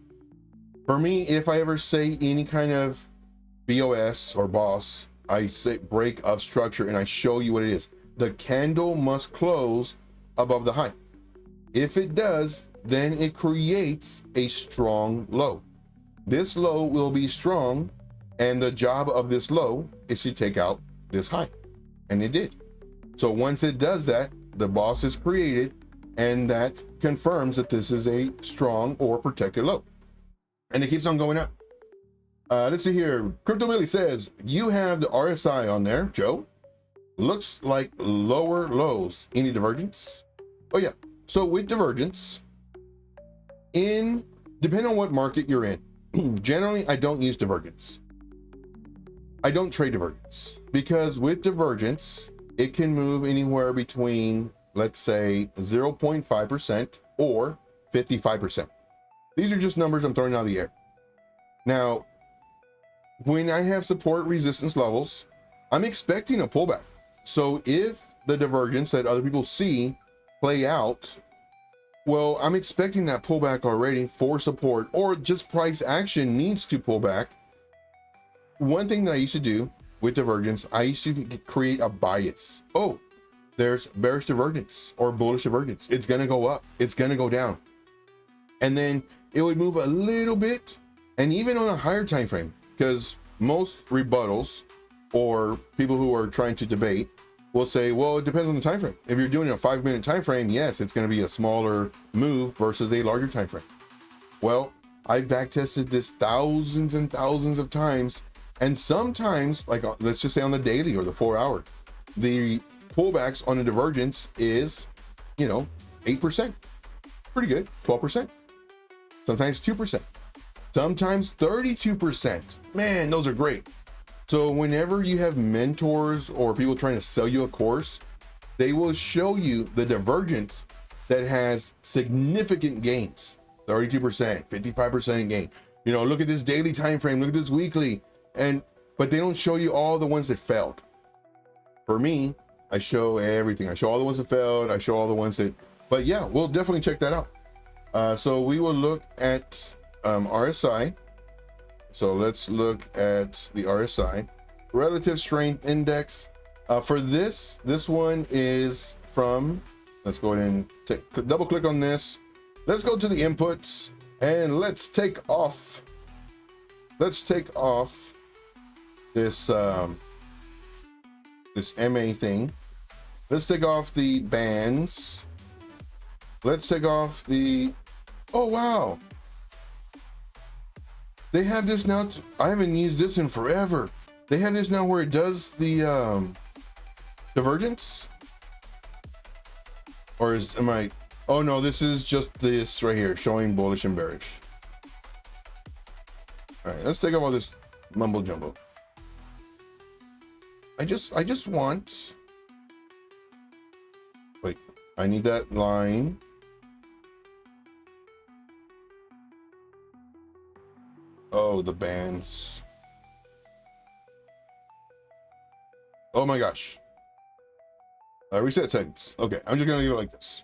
For me, if I ever say any kind of BOS or boss, I say break of structure and I show you what it is. The candle must close above the high. If it does, then it creates a strong low. This low will be strong, and the job of this low is to take out this high, and it did. So once it does that, the boss is created, and that confirms that this is a strong or protected low, and it keeps on going up. Let's see here. Crypto Billy says you have the RSI on there, Joe. Looks like lower lows. Any divergence? Oh yeah. So with divergence, depending on what market you're in, generally I don't use divergence. I don't trade divergence, because with divergence, it can move anywhere between, let's say, 0.5% or 55%. These are just numbers I'm throwing out of the air. Now, when I have support resistance levels, I'm expecting a pullback. So if the divergence that other people see play out, well, I'm expecting that pullback already for support, or just price action needs to pull back. One thing that I used to do with divergence, I used to create a bias. Oh, there's bearish divergence or bullish divergence. It's going to go up. It's going to go down. And then it would move a little bit, and even on a higher time frame, because most rebuttals or people who are trying to debate will say, well, it depends on the time frame. If you're doing a 5-minute time frame, yes, it's going to be a smaller move versus a larger time frame. Well, I've back tested this thousands and thousands of times, and sometimes, like let's just say on the daily or the 4-hour, the pullbacks on a divergence is, 8%. Pretty good. 12%. Sometimes 2%. Sometimes 32%. Man, those are great. So whenever you have mentors or people trying to sell you a course, they will show you the divergence that has significant gains. 32%, 55% gain. Look at this daily time frame, look at this weekly, but they don't show you all the ones that failed. For me, I show everything. I show all the ones that failed, I show all the ones that, but yeah, we'll definitely check that out. So we will look at RSI. So let's look at the RSI, Relative Strength Index. For this one is from, let's go ahead and double click on this. Let's go to the inputs and let's take off this this MA thing. Let's take off the bands. Let's take off the, oh wow, they have this now. I haven't used this in forever. They have this now where it does the divergence, or am I, oh no, this is just this right here showing bullish and bearish. All right, let's take off all this mumbo jumbo. I just want, wait, I need that line. Oh, the bands. Oh my gosh. Reset settings. Okay, I'm just gonna leave it like this.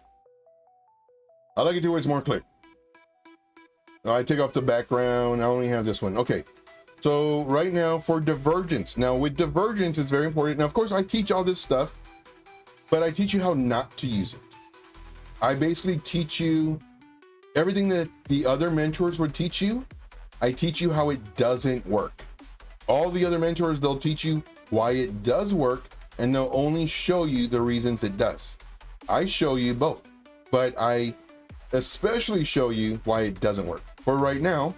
I like it to where it's more clear. I take off the background. I only have this one. Okay. So right now for divergence. Now with divergence, it's very important. Now, of course, I teach all this stuff, but I teach you how not to use it. I basically teach you everything that the other mentors would teach you. I teach you how it doesn't work. All the other mentors, they'll teach you why it does work, and they'll only show you the reasons it does. I show you both, but I especially show you why it doesn't work. For right now,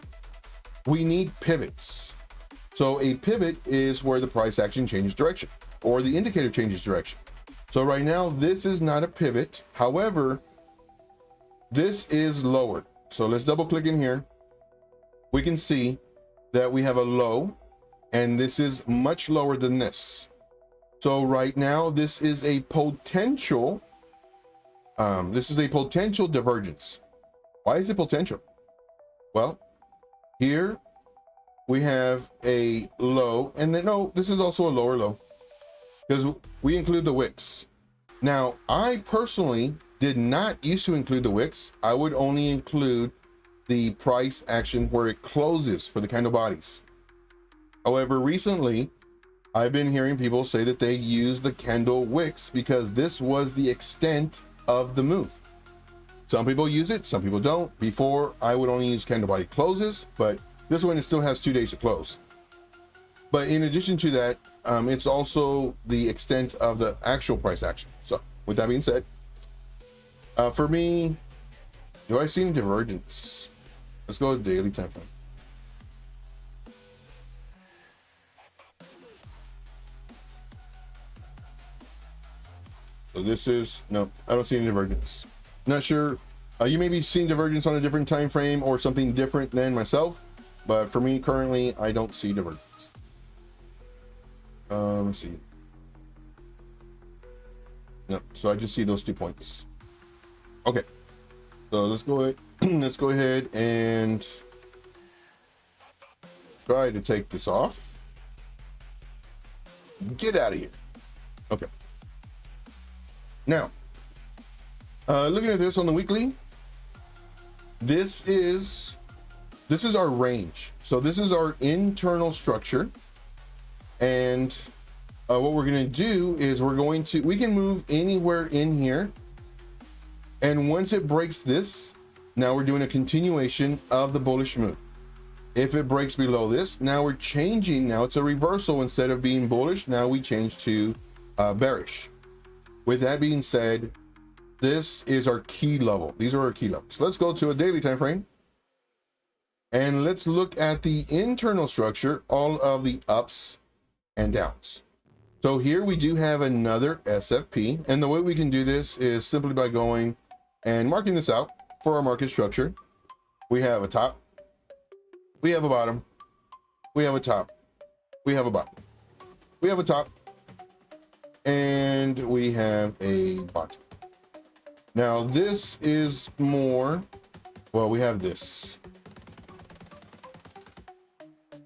we need pivots. So a pivot is where the price action changes direction, or the indicator changes direction. So right now, this is not a pivot. However, this is lower. So let's double click in here. We can see that we have a low, and this is much lower than this. So right now, this is a potential divergence. Why is it potential? Well, here we have a low, and then no, this is also a lower low because we include the wicks. Now, I personally did not used to include the wicks. I would only include the price action where it closes for the candle bodies. However, recently I've been hearing people say that they use the candle wicks because this was the extent of the move. Some people use it, some people don't. Before, I would only use candle body closes, but this one, it still has 2 days to close. But in addition to that, it's also the extent of the actual price action. So with that being said, for me, do I see any divergence? Let's go with daily time frame. So this is, no, I don't see any divergence. Not sure. You may be seeing divergence on a different time frame or something different than myself, but for me currently, I don't see divergence. Let's see. No, so I just see those 2 points. Okay, so let's go ahead. Let's go ahead and try to take this off. Get out of here. Okay. Now, looking at this on the weekly, this is our range. So this is our internal structure. And what we're going to do is we can move anywhere in here. And once it breaks this, now we're doing a continuation of the bullish move. If it breaks below this, now we're changing. Now it's a reversal. Instead of being bullish, now we change to bearish. With that being said, this is our key level. These are our key levels. Let's go to a daily time frame. And let's look at the internal structure, all of the ups and downs. So here we do have another SFP. And the way we can do this is simply by going and marking this out for our market structure. We have a top, we have a bottom, we have a top, we have a bottom, we have a top, and we have a bottom. Now this is more, well, we have this.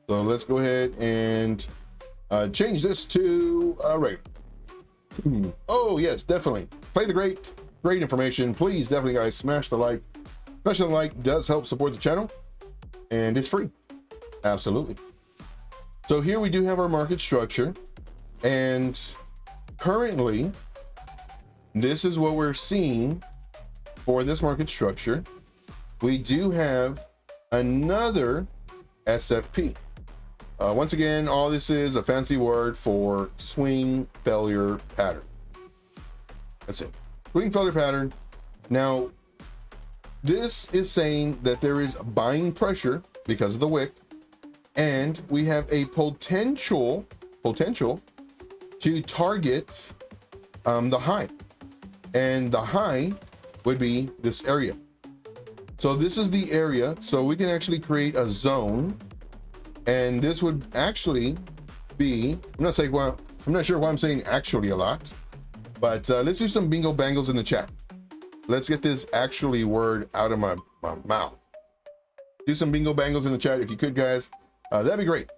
So let's go ahead and change this to regular. Oh yes, definitely. Play the great information. Please, definitely guys, smash the like. Smashing the like does help support the channel, and it's free. Absolutely. So here we do have our market structure, and currently this is what we're seeing for this market structure. We do have another SFP. Once again, all this is a fancy word for swing failure pattern. That's it. Swing failure pattern. Now, this is saying that there is buying pressure because of the wick, and we have a potential to target the high, and the high would be this area. So this is the area. So we can actually create a zone. And this would actually be, I'm not sure why I'm saying actually a lot, but let's do some bingo bangles in the chat. Let's get this actually word out of my mouth. Do some bingo bangles in the chat if you could, guys. That'd be great.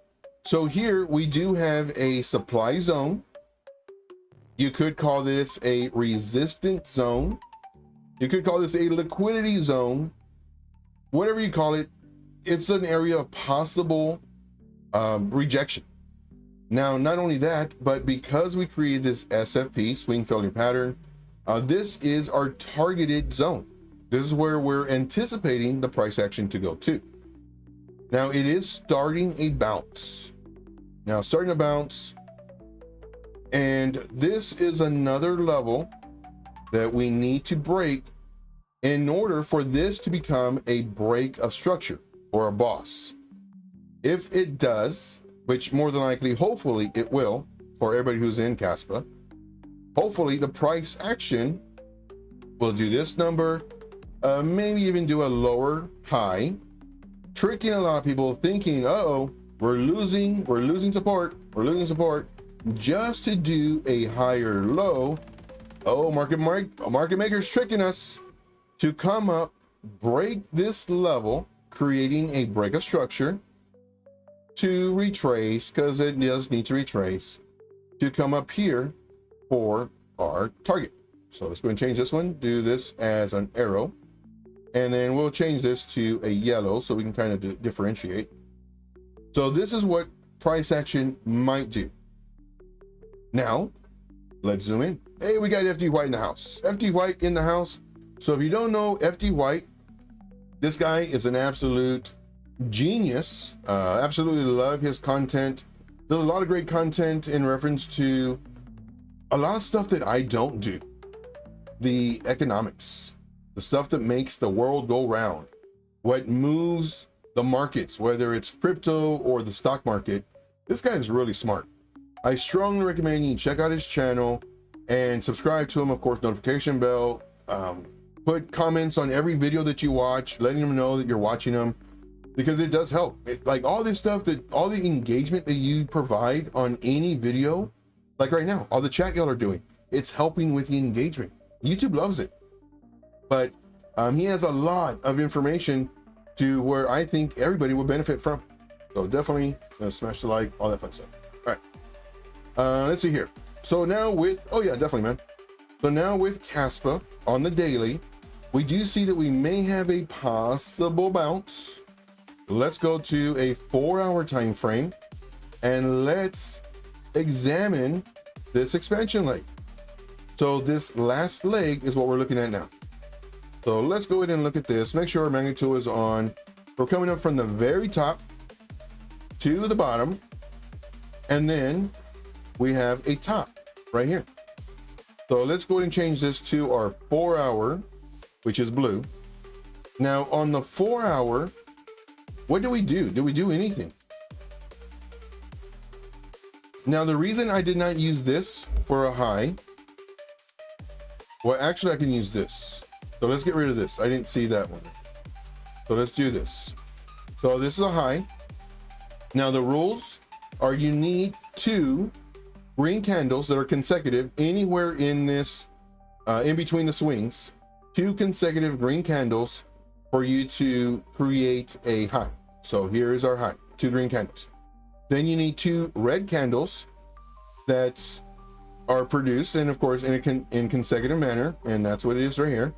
So here we do have a supply zone. You could call this a resistance zone. You could call this a liquidity zone. Whatever you call it, it's an area of possible rejection. Now, not only that, but because we created this SFP, swing failure pattern, this is our targeted zone. This is where we're anticipating the price action to go to. Now, it is starting a bounce. Now, starting a bounce, and this is another level that we need to break in order for this to become a break of structure or a boss. If it does, which more than likely, hopefully it will, for everybody who's in Kaspa, hopefully the price action will do this number, maybe even do a lower high, tricking a lot of people thinking, uh-oh, we're losing support, just to do a higher low. Oh, market makers tricking us to come up, break this level, creating a break of structure, to retrace, because it does need to retrace, to come up here for our target. So let's go and change this one, do this as an arrow, and then we'll change this to a yellow so we can kind of differentiate. So this is what price action might do. Now let's zoom in. Hey, we got FD White in the house. FD White in the house. So if you don't know FD White, this guy is an absolute genius. Absolutely love his content. Does a lot of great content in reference to a lot of stuff that I don't do. The economics, the stuff that makes the world go round, what moves the markets, whether it's crypto or the stock market. This guy is really smart. I strongly recommend you check out his channel and subscribe to him. Of course, notification bell. Put comments on every video that you watch, letting them know that you're watching them, because it does help. Like all this stuff, all the engagement that you provide on any video, like right now, all the chat y'all are doing, it's helping with the engagement. YouTube loves it. But he has a lot of information to where I think everybody will benefit from. So definitely smash the like, all that fun stuff. All right, let's see here. So now with, oh yeah, definitely, man. So now with Kaspa on the daily, we do see that we may have a possible bounce. Let's go to a 4-hour time frame, and let's examine this expansion leg. So this last leg is what we're looking at now. So let's go ahead and look at this. Make sure our magnet tool is on. We're coming up from the very top to the bottom, and then we have a top right here. So let's go ahead and change this to our 4 hour, which is blue. Now on the 4 hour, what do we do? Do we do anything? Now the reason I did not use this for a high, well, actually I can use this. So let's get rid of this. I didn't see that one. So let's do this. So this is a high. Now the rules are you need 2 green candles that are consecutive anywhere in this, in between the swings, 2 consecutive green candles for you to create a high. So here is our high, 2 green candles. Then you need 2 red candles that are produced, and of course in consecutive manner, and that's what it is right here.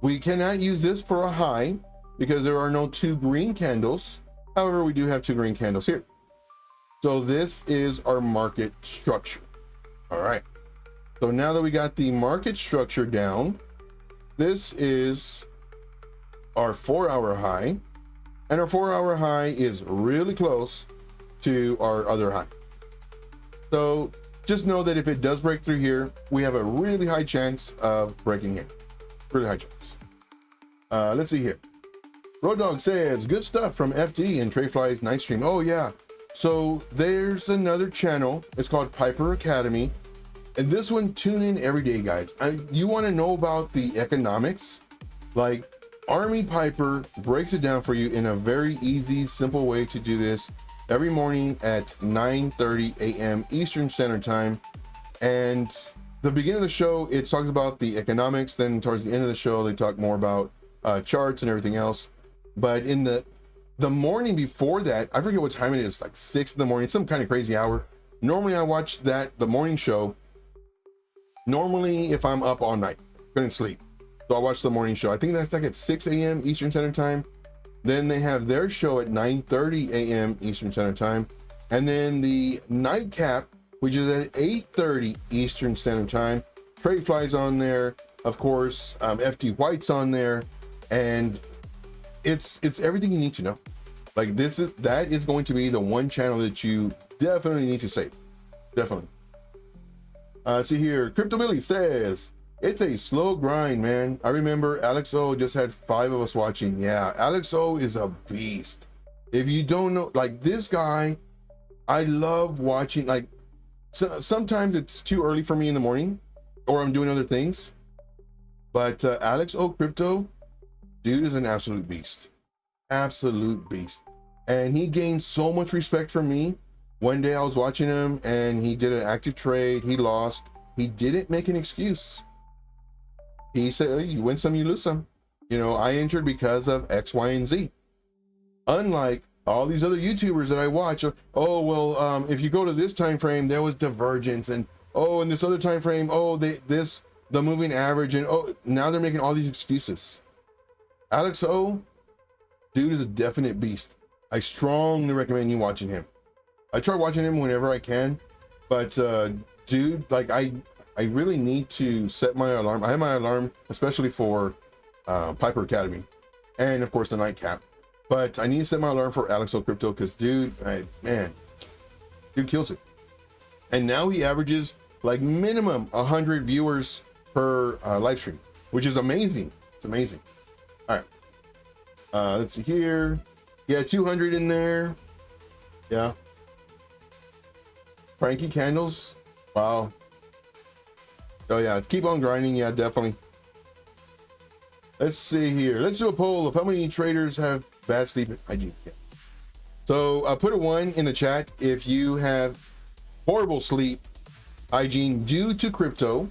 We cannot use this for a high because there are no 2 green candles. However, we do have 2 green candles here. So this is our market structure. All right. So now that we got the market structure down, this is our 4 hour high, and our 4 hour high is really close to our other high. So just know that if it does break through here, we have a really high chance of breaking it. Really high chance. Let's see here. Road Dog says, good stuff from FD and Treyfly's night stream. Oh yeah. So there's another channel. It's called Piper Academy. And this one, tune in every day, guys. You want to know about the economics? Like Army Piper breaks it down for you in a very easy, simple way to do this every morning at 9:30 a.m. Eastern Standard Time. And the beginning of the show, it talks about the economics. Then towards the end of the show, they talk more about charts and everything else. But in the morning before that, I forget what time it is, like 6 in the morning, some kind of crazy hour. Normally I watch the morning show. Normally if I'm up all night, couldn't sleep. So I watch the morning show. I think that's like at 6 a.m. Eastern Standard Time. Then they have their show at 9:30 a.m. Eastern Standard Time. And then the nightcap, which is at 8:30 Eastern Standard Time. Trade Fly's on there. Of course, FT White's on there. And it's everything you need to know. Like that is going to be the one channel that you definitely need to save. Definitely. See here, Crypto Billy says, it's a slow grind, man. I remember Alex O just had 5 of us watching. Yeah, Alex O is a beast. If you don't know, like this guy, I love watching. Like sometimes it's too early for me in the morning or I'm doing other things. But Alex O Crypto, dude is an absolute beast. Absolute beast. And he gained so much respect from me. One day I was watching him and he did an active trade. He lost. He didn't make an excuse. He said, oh, you win some, you lose some. You know, I entered because of X, Y, and Z. Unlike all these other YouTubers that I watch. Oh, well, if you go to this time frame, there was divergence. And oh, in this other time frame, oh, the moving average. And oh, now they're making all these excuses. Alex O, dude is a definite beast. I strongly recommend you watching him. I try watching him whenever I can, but dude, like I really need to set my alarm. I have my alarm, especially for Piper Academy, and of course the nightcap. But I need to set my alarm for Alex O Crypto because dude, man, dude kills it. And now he averages like minimum 100 viewers per live stream, which is amazing. It's amazing. All right, let's see here. Yeah, 200 in there. Yeah. Frankie Candles. Wow. Oh yeah, keep on grinding. Yeah, definitely. Let's see here. Let's do a poll of how many traders have bad sleep hygiene. Yeah. So put a 1 in the chat if you have horrible sleep hygiene due to crypto.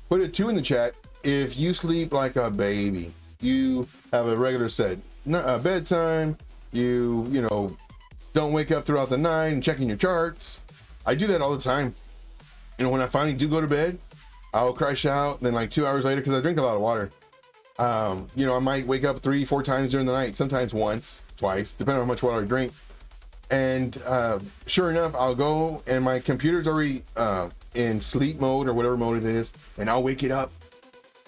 Put a 2 in the chat if you sleep like a baby. You have a regular set bedtime. You know, don't wake up throughout the night and checking your charts. I do that all the time. You know, when I finally do go to bed, I'll crash out. Then like 2 hours later, because I drink a lot of water, you know, I might wake up 3-4 times during the night, sometimes once, twice, depending on how much water I drink. And sure enough, I'll go and my computer's already in sleep mode or whatever mode it is, and I'll wake it up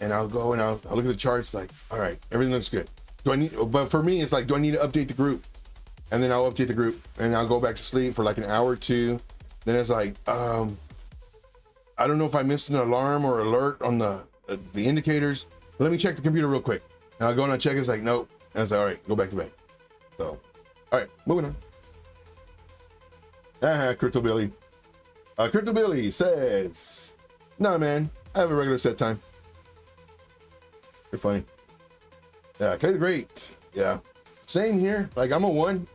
and I'll go and I'll look at the charts like, all right, everything looks good. Do I need, but for me, it's like, do I need to update the group? And then I'll update the group and I'll go back to sleep for like an hour or two. Then it's like, I don't know if I missed an alarm or alert on the indicators. Let me check the computer real quick. And I'll go and I'll check. It's like, nope. And it's like, all right, go back to bed. So, all right, moving on. Crypto Billy. Crypto Billy says, nah, man, I have a regular set time. You're funny. Yeah, Clay the Great. Yeah, same here. Like, I'm a 1.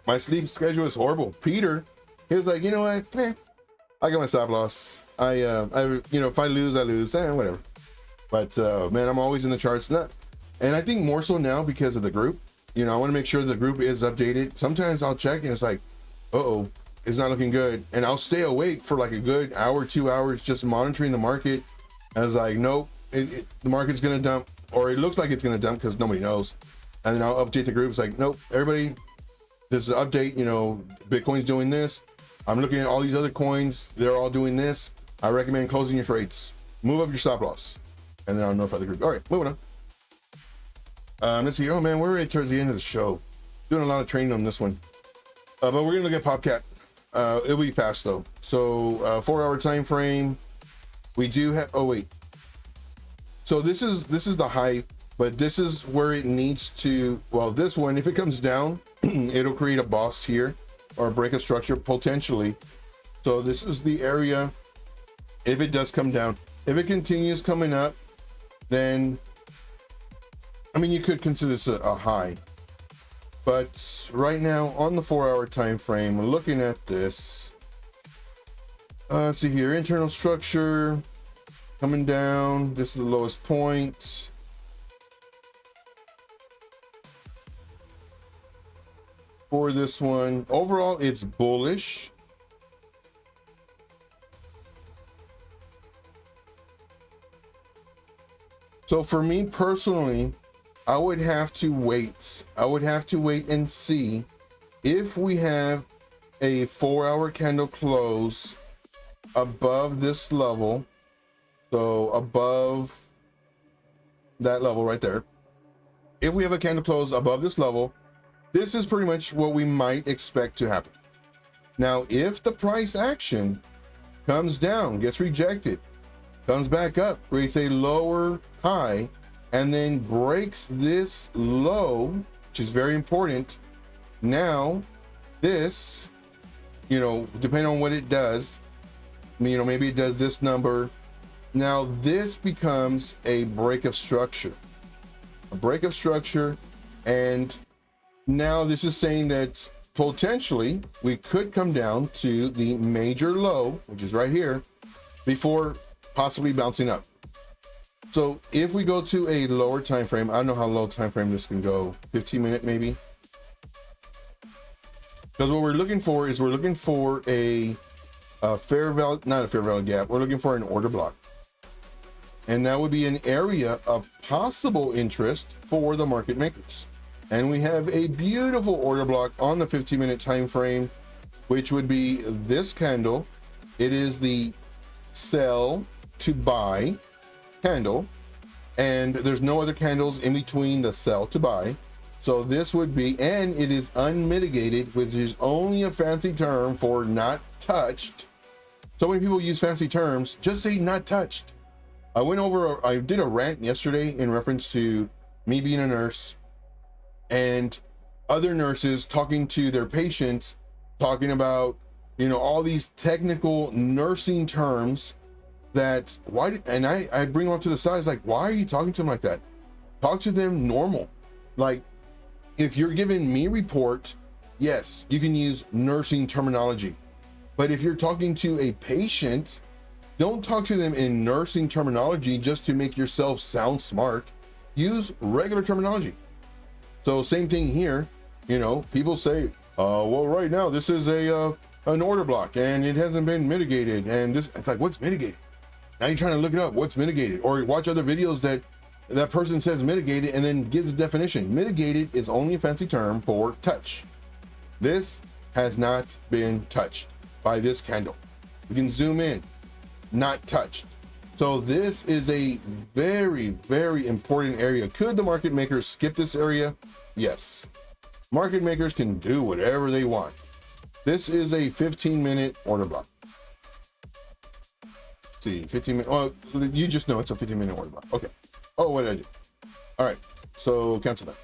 My sleep schedule is horrible. Peter, he was like, you know what? I got my stop loss. I you know, if I lose, I lose. Whatever. But man, I'm always in the charts. And I think more so now because of the group. You know, I want to make sure the group is updated. Sometimes I'll check and it's like, uh-oh, it's not looking good. And I'll stay awake for like a good hour, 2 hours, just monitoring the market. I was like, nope, the market's going to dump, or it looks like it's going to dump because nobody knows. And then I'll update the group. It's like, nope, everybody, this is an update. You know, Bitcoin's doing this. I'm looking at all these other coins. They're all doing this. I recommend closing your trades. Move up your stop loss. And then I'll notify the group. All right, moving on. Let's see. Oh man, we're already towards the end of the show. Doing a lot of training on this one. But we're gonna look at Popcat. It'll be fast though. So 4-hour time frame. We do have. Oh wait. So this is the high, but this is where it needs to. Well, this one, if it comes down, it'll create a boss here or break a structure potentially. So this is the area. If it does come down, if it continues coming up, then I mean, you could consider this a high. But right now on the 4-hour time frame, we're looking at this. Let's see here, internal structure coming down. This is the lowest point. For this one, overall, it's bullish. So for me personally, I would have to wait. I would have to wait and see if we have a 4-hour candle close above this level. So above that level right there. If we have a candle close above this level, this is pretty much what we might expect to happen. Now, if the price action comes down, gets rejected, comes back up, creates a lower high, and then breaks this low, which is very important. Now, this, you know, depending on what it does, you know, maybe it does this number. Now, this becomes a break of structure. A break of structure, and now this is saying that potentially we could come down to the major low, which is right here, before possibly bouncing up. So if we go to a lower time frame, I don't know how low time frame this can go, 15-minute maybe. Because what we're looking for is we're looking for a fair value, not a fair value gap. We're looking for an order block. And that would be an area of possible interest for the market makers. And we have a beautiful order block on the 15-minute time frame, which would be this candle. It is the sell to buy candle, and there's no other candles in between the sell to buy. So this would be, and it is unmitigated, which is only a fancy term for not touched. So many people use fancy terms, just say not touched. I did a rant yesterday in reference to me being a nurse and other nurses talking to their patients, talking about, you know, all these technical nursing terms that and I bring them up to the side. It's like, why are you talking to them like that? Talk to them normal. Like, if you're giving me report, yes, you can use nursing terminology. But if you're talking to a patient, don't talk to them in nursing terminology just to make yourself sound smart. Use regular terminology. So same thing here. You know, people say, well, right now this is an order block and it hasn't been mitigated. And this, it's like, what's mitigated? Now you're trying to look it up, what's mitigated, or watch other videos that person says mitigated and then gives a definition. Mitigated is only a fancy term for touch. This has not been touched by this candle. We can zoom in, not touched. So this is a very, very important area. Could the market makers skip this area? Yes. Market makers can do whatever they want. This is a 15-minute order block. Let's see, 15 minutes. Well, you just know it's a 15-minute order block. Okay. Oh, what did I do? All right. So cancel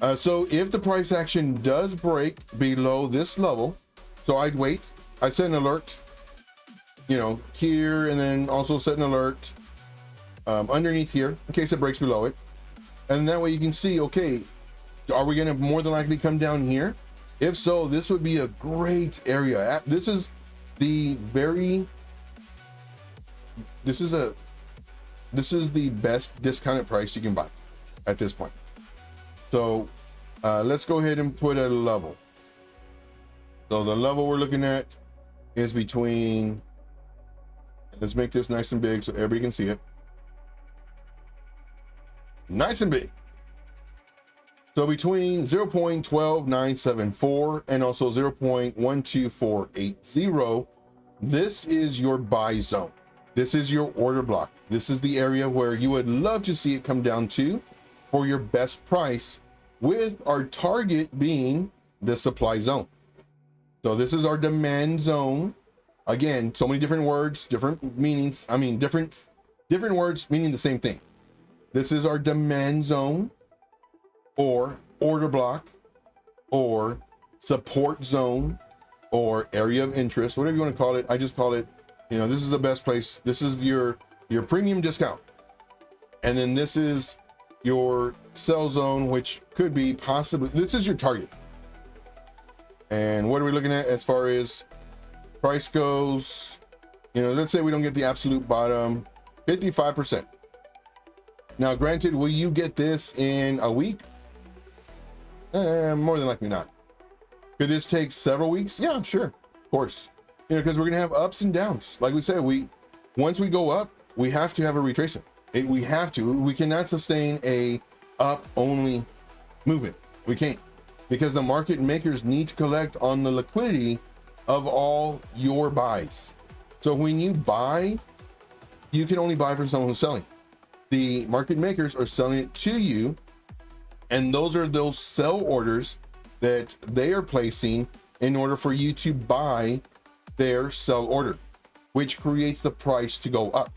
that. So if the price action does break below this level, so I'd wait. I'd set an alert, you know, here, and then also set an alert underneath here in case it breaks below it. And that way you can see, okay, are we going to more than likely come down here? If so, this would be a great area. This is the best discounted price you can buy at this point. So let's go ahead and put a level. So the level we're looking at is between, let's make this nice and big so everybody can see it. Nice and big. So between 0.12974 and also 0.12480, this is your buy zone. This is your order block. This is the area where you would love to see it come down to for your best price, with our target being the supply zone. So this is our demand zone. Again, so many different words, different meanings. I mean, different words meaning the same thing. This is our demand zone, or order block, or support zone, or area of interest, whatever you want to call it. I just call it, you know, this is the best place. This is your premium discount. And then this is your sell zone, which could be possibly, this is your target. And what are we looking at as far as price goes? You know, let's say we don't get the absolute bottom, 55%. Now, granted, will you get this in a week? More than likely not. Could this take several weeks? Yeah, sure, of course. You know, because we're gonna have ups and downs. Like we said, once we go up, we have to have a retracement. We have to. We cannot sustain a up only movement. We can't, because the market makers need to collect on the liquidity of all your buys. So when you buy, you can only buy from someone who's selling. The market makers are selling it to you, and those are those sell orders that they are placing in order for you to buy their sell order, which creates the price to go up.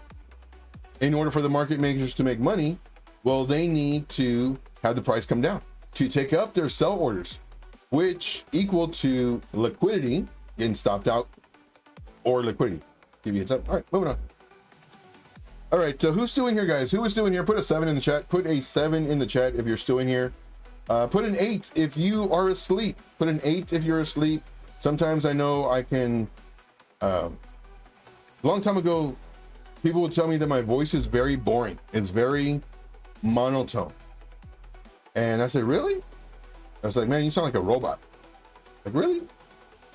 In order for the market makers to make money, well, they need to have the price come down to take up their sell orders, which equal to liquidity getting stopped out, or liquidity. Give you a heads up. All right, moving on. All right, so who's still in here, guys? Who is still in here? Put a 7 in the chat. Put a 7 in the chat if you're still in here. Put an 8 if you are asleep. Put an 8 if you're asleep. Sometimes I know I can, a long time ago, people would tell me that my voice is very boring. It's very monotone. And I said, really? I was like, man, you sound like a robot. Like, really?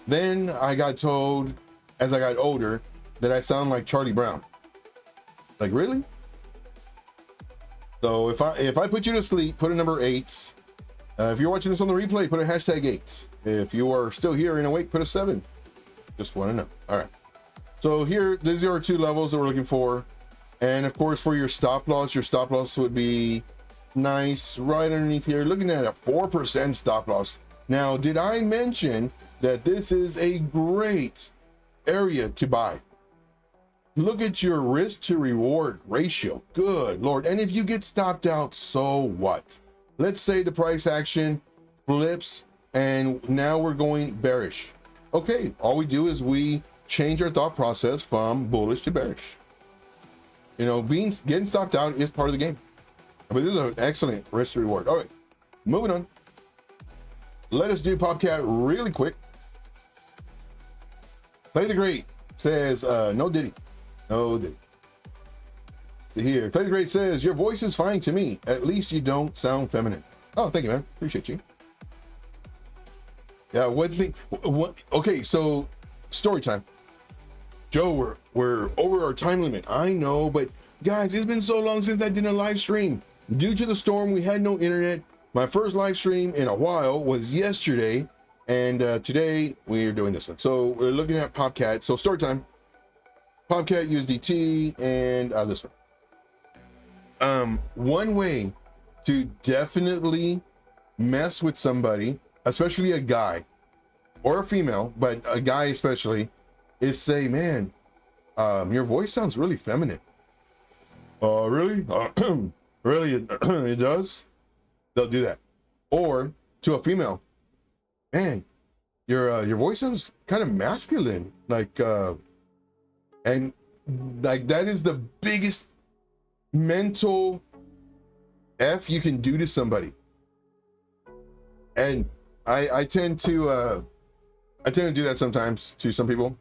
Then I got told, as I got older, that I sound like Charlie Brown. Like, really? So if I put you to sleep, put a number 8. If you're watching this on the replay, put a hashtag 8. If you are still here and awake, put a 7. Just want to know. All right. So here, these are our 2 levels that we're looking for. And of course, for your stop loss would be nice right underneath here. Looking at a 4% stop loss. Now, did I mention that this is a great area to buy? Look at your risk to reward ratio. Good Lord. And if you get stopped out, so what? Let's say the price action flips and now we're going bearish. Okay, all we do is we change our thought process from bullish to bearish. You know, getting stopped out is part of the game. But this is an excellent risk to reward. All right, moving on. Let us do Popcat really quick. Play the Great says, no Diddy. No Diddy. Here, Play the Great says, your voice is fine to me. At least you don't sound feminine. Oh, thank you, man. Appreciate you. Yeah, okay, so story time. Joe, we're over our time limit. I know, but guys, it's been so long since I did a live stream. Due to the storm, we had no internet. My first live stream in a while was yesterday, And today we're doing this one. So we're looking at Popcat. So story time, Popcat USDT, and this one. One way to definitely mess with somebody, especially a guy or a female, but a guy especially, is say, man, your voice sounds really feminine. Oh, really? Really? It does? They'll do that. Or to a female, man, your voice sounds kind of masculine. Like, and like that is the biggest mental F you can do to somebody. And I tend to do that sometimes to some people.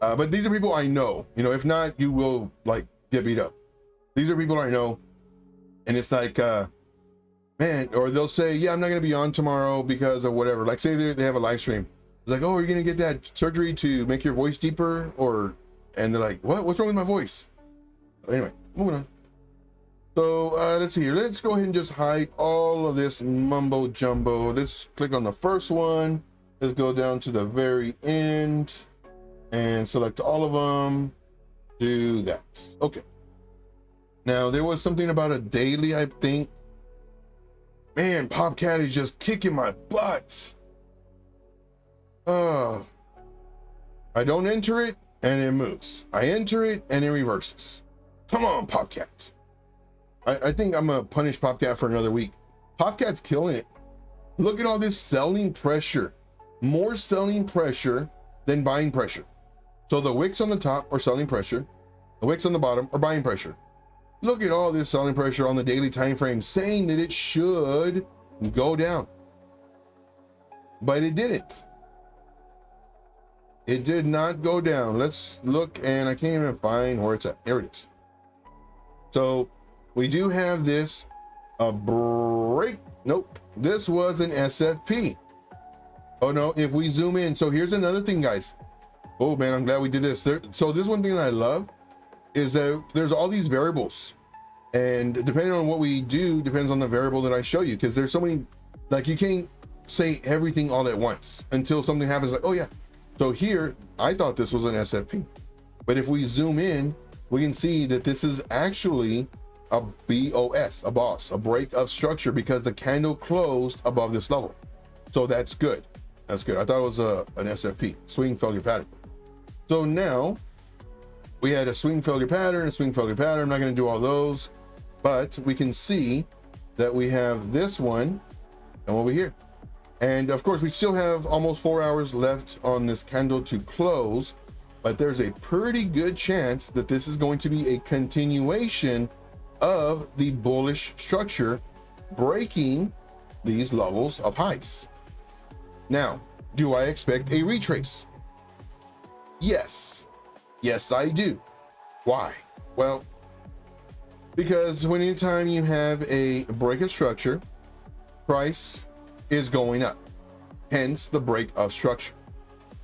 But these are people I know. You know, if not, you will like get beat up. These are people I know, and it's like, man, or they'll say, yeah, I'm not gonna be on tomorrow because of whatever. Like, say they have a live stream. It's like, oh, you're gonna get that surgery to make your voice deeper, or, and they're like, what? What's wrong with my voice? Anyway, moving on. So let's see here. Let's go ahead and just hide all of this mumbo jumbo. Let's click on the first one. Let's go down to the very end and select all of them. Do that. Okay. Now there was something about a daily, I think. Man, Popcat is just kicking my butt. I don't enter it and it moves. I enter it and it reverses. Come on, Popcat. I think I'm gonna punish Popcat for another week. Popcat's killing it. Look at all this selling pressure. More selling pressure than buying pressure. So the wicks on the top are selling pressure. The wicks on the bottom are buying pressure. Look at all this selling pressure on the daily time frame saying that it should go down. But it didn't. It did not go down. Let's look, and I can't even find where it's at. Here it is. So we do have this break. Nope, this was an SFP. Oh no, if we zoom in. So here's another thing, guys. Oh man, I'm glad we did this. So this one thing that I love is that there's all these variables, and depending on what we do depends on the variable that I show you, because there's so many, like you can't say everything all at once until something happens like, oh yeah. So here, I thought this was an SFP, but if we zoom in, we can see that this is actually a BOS, a boss, a break of structure, because the candle closed above this level. So that's good. That's good. I thought it was an SFP, swing failure pattern. So now we had a swing failure pattern, a swing failure pattern. I'm not going to do all those, but we can see that we have this one and over here. And of course, we still have almost 4 hours left on this candle to close, but there's a pretty good chance that this is going to be a continuation of the bullish structure, breaking these levels of highs. Now, do I expect a retrace? Yes. Yes, I do. Why? Well, because when anytime you have a break of structure, price is going up, hence the break of structure.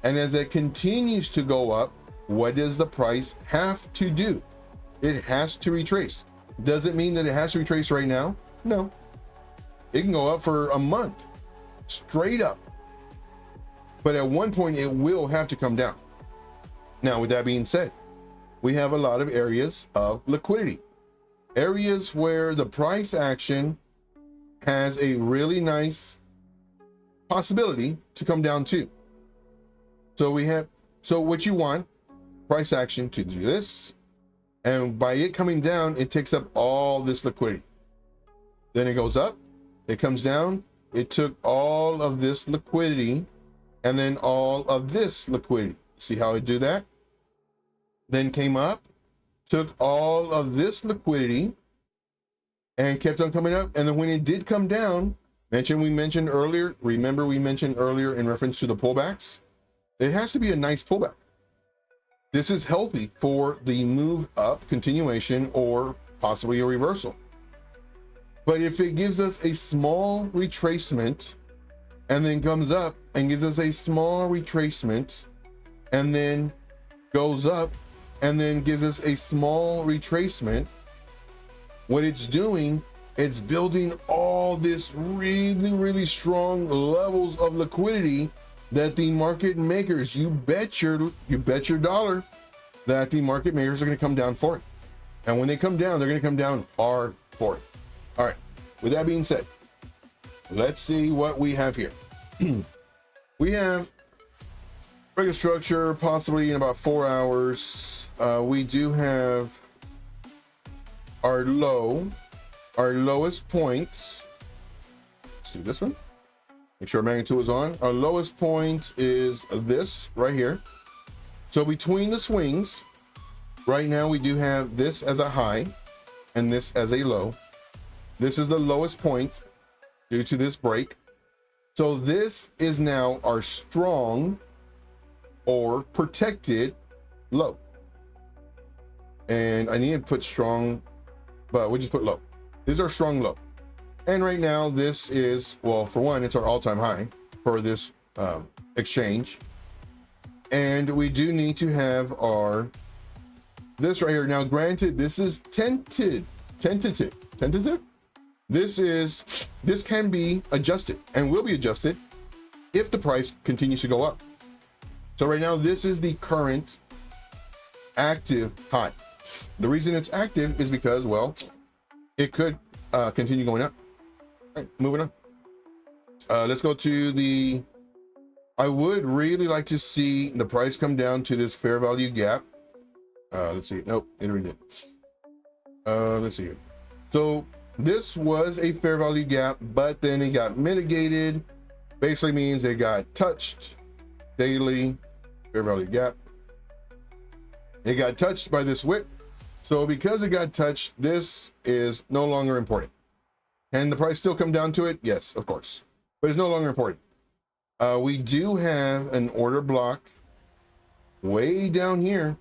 And as it continues to go up, what does the price have to do? It has to retrace. Does it mean that it has to retrace right now? No. It can go up for a month, straight up. But at one point, it will have to come down. Now, with that being said, we have a lot of areas of liquidity. Areas where the price action has a really nice possibility to come down to. So we have, so what you want, price action to do this, and by it coming down, it takes up all this liquidity. Then it goes up, it comes down, it took all of this liquidity, and then all of this liquidity. See how I do that? Then came up, took all of this liquidity, and kept on coming up. And then when it did come down, we mentioned earlier, remember we mentioned earlier in reference to the pullbacks, it has to be a nice pullback. This is healthy for the move up, continuation, or possibly a reversal. But if it gives us a small retracement and then comes up and gives us a small retracement and then goes up and then gives us a small retracement, what it's doing It's building all this really strong levels of liquidity that the market makers, you bet your dollar that the market makers are going to come down for it. And when they come down, they're going to come down hard for it. All right. With that being said, let's see what we have here. We have regular structure, possibly in about 4 hours. We do have our lowest points. Let's do this one. Make sure magnitude is on. Our lowest point is this right here. So between the swings, right now we do have this as a high and this as a low. This is the lowest point due to this break. So this is now our strong or protected low. And I need to put strong, but we'll just put low. This is our strong low. And right now this is, well, for one, it's our all-time high for this exchange. And we do need to have this right here. Now, granted, this is tentative. This can be adjusted and will be adjusted if the price continues to go up. So right now, this is the current active high. The reason it's active is because, well, it could continue going up. All right, moving on. Let's go to I would really like to see the price come down to this fair value gap. Let's see. Nope, it already did. Let's see here. So this was a fair value gap, but then it got mitigated. Basically means it got touched. Daily fair value gap. It got touched by this wick. So because it got touched, this is no longer important. Can the price still come down to it? Yes, of course, but it's no longer important. We do have an order block way down here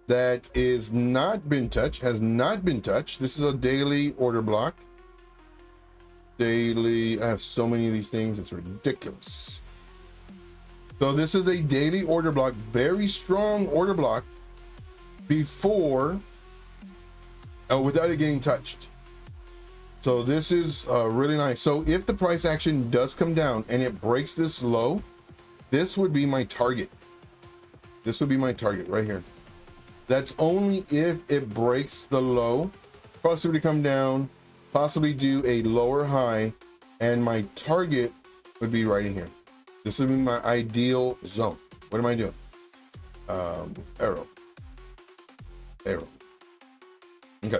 that is not been touched, has not been touched. This is a daily order block. Daily, I have so many of these things, it's ridiculous. So this is a daily order block, very strong order block before, without it getting touched. So this is really nice. So if the price action does come down and it breaks this low, this would be my target. This would be my target right here. That's only if it breaks the low, possibly come down, possibly do a lower high, and my target would be right in here. This would be my ideal zone. What am I doing? Arrow. Okay.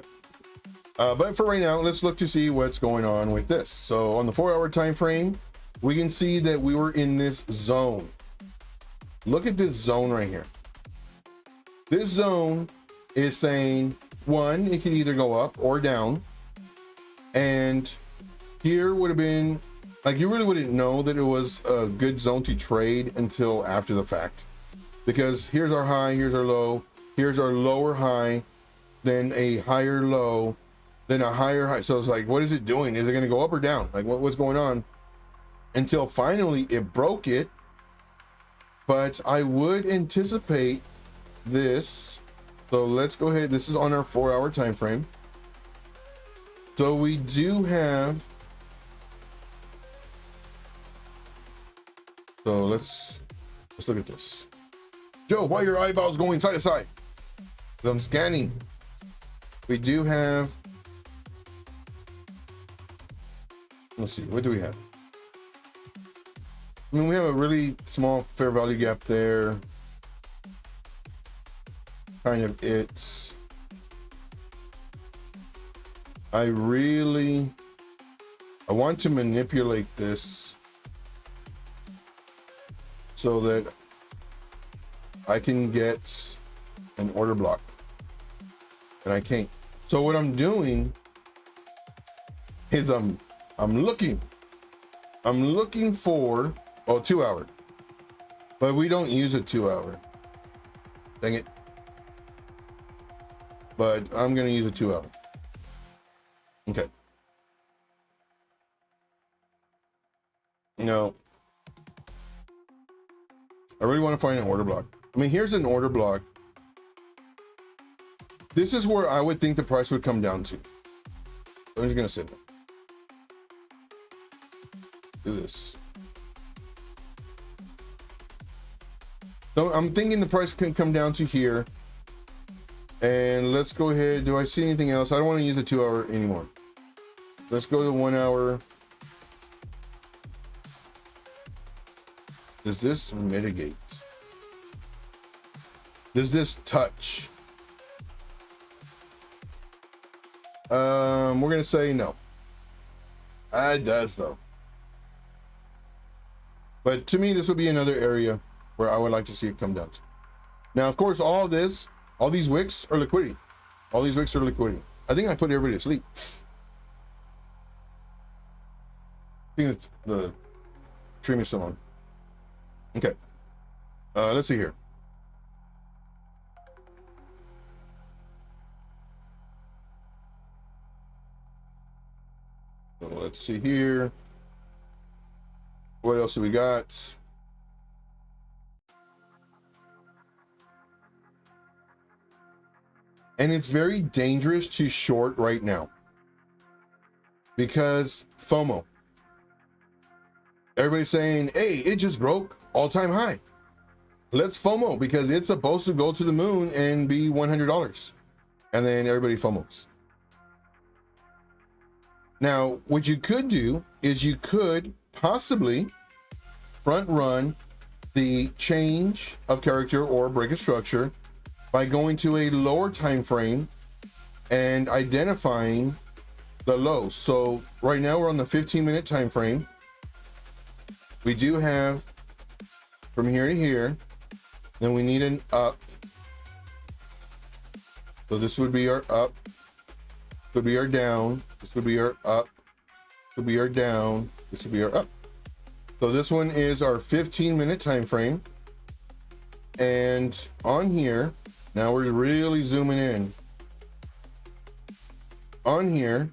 But for right now, let's look to see what's going on with this. So on the 4-hour time frame, we can see that we were in this zone. Look at this zone right here. This zone is saying, one, it can either go up or down. And here would have been, like, you really wouldn't know that it was a good zone to trade until after the fact. Because here's our high, here's our low, here's our lower high, then a higher low, then a higher high. So it's like, what is it doing? Is it going to go up or down? Like, what's going on? Until finally it broke it. But I would anticipate this. So let's go ahead. This is on our 4-hour time frame. So we do have, so let's look at this. Joe, why are your eyeballs going side to side? I'm scanning. We do have, let's see, what do we have? I mean, we have a really small fair value gap there. Kind of it. I want to manipulate this so that I can get an order block, and I can't. So what I'm doing is I'm looking for 2-hour, but we don't use a 2-hour. Dang it. But I'm gonna use a 2-hour. Okay. No, I really want to find an order block. I mean, here's an order block. This is where I would think the price would come down to. I'm just gonna sit there. Do this. So I'm thinking the price can come down to here. And let's go ahead. Do I see anything else? I don't want to use the 2 hour anymore. Let's go to the 1 hour. Does this mitigate? Does this touch? We're gonna say no. It does though. But to me, this would be another area where I would like to see it come down to. Now, of course, all these wicks are liquidity. All these wicks are liquidity. I think I put everybody to sleep. I think the stream is still on. Okay. Let's see here. So let's see here. What else do we got? And it's very dangerous to short right now because FOMO. Everybody's saying, hey, it just broke all-time high. Let's FOMO because it's supposed to go to the moon and be $100. And then everybody FOMOs. Now, what you could do is you could possibly front run the change of character or break of structure by going to a lower time frame and identifying the lows. So right now we're on the 15-minute time frame. We do have from here to here, then we need an up. So this would be our up, this would be our down, this would be our up, this would be our down, this would be our up. So this one is our 15-minute time frame. And on here, now we're really zooming in. On here,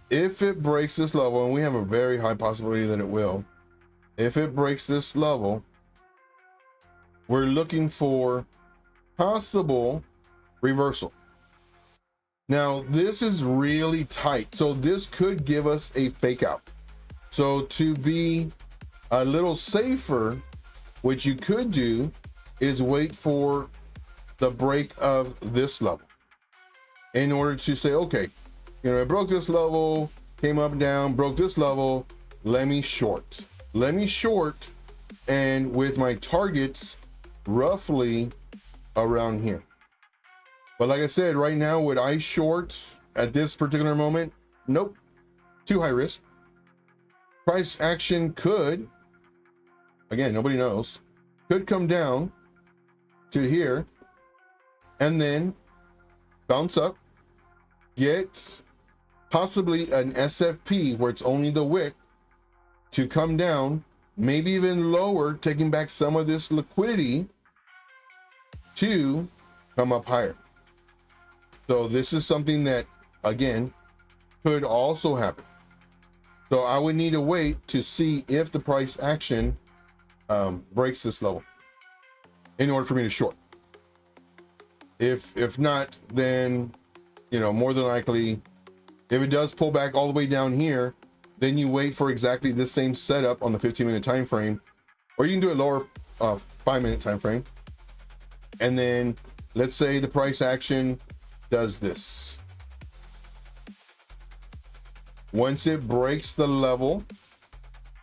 if it breaks this level, and we have a very high possibility that it will, if it breaks this level, we're looking for possible reversal. Now, this is really tight, so this could give us a fake out. So to be a little safer, what you could do is wait for the break of this level in order to say, okay, you know, I broke this level, came up and down, broke this level, let me short. Let me short, and with my targets roughly around here. But like I said, right now, would I short at this particular moment? Nope, too high risk. Price action could, again, nobody knows, could come down to here and then bounce up, get possibly an SFP where it's only the wick to come down, maybe even lower, taking back some of this liquidity to come up higher. So this is something that, again, could also happen. So I would need to wait to see if the price action breaks this level in order for me to short. If not, then, you know, more than likely, if it does pull back all the way down here, then you wait for exactly the same setup on the 15-minute time frame, or you can do a lower 5-minute time frame. And then let's say the price action does this. Once it breaks the level,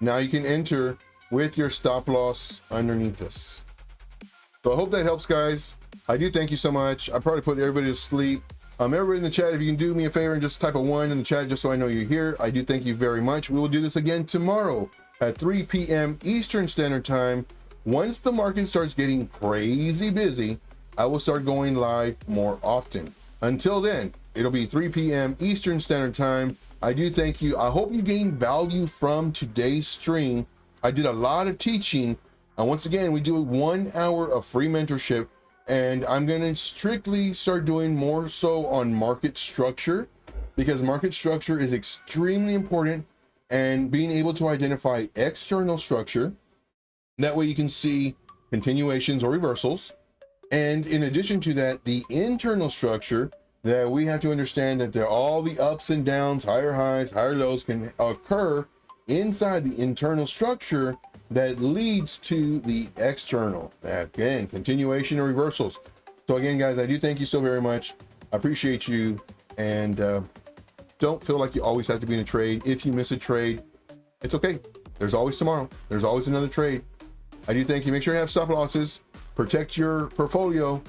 now you can enter with your stop loss underneath this. So I hope that helps, guys. I do thank you so much. I probably put everybody to sleep. Everybody in the chat, if you can do me a favor and just type a 1 in the chat just so I know you're here. I do thank you very much. We will do this again tomorrow at 3 p.m. Eastern Standard Time. Once the market starts getting crazy busy, I will start going live more often. Until then, it'll be 3 p.m. Eastern Standard Time. I do thank you. I hope you gained value from today's stream. I did a lot of teaching. And once again, we do 1 hour of free mentorship. And I'm going to strictly start doing more so on market structure, because market structure is extremely important, and being able to identify external structure. That way you can see continuations or reversals. And in addition to that, the internal structure, that we have to understand that all the ups and downs, higher highs, higher lows can occur inside the internal structure that leads to the external. Again, continuation and reversals. So again, guys, I do thank you so very much. I appreciate you, and don't feel like you always have to be in a trade. If you miss a trade, it's okay. There's always tomorrow. There's always another trade. I do thank you. Make sure you have stop losses, protect your portfolio.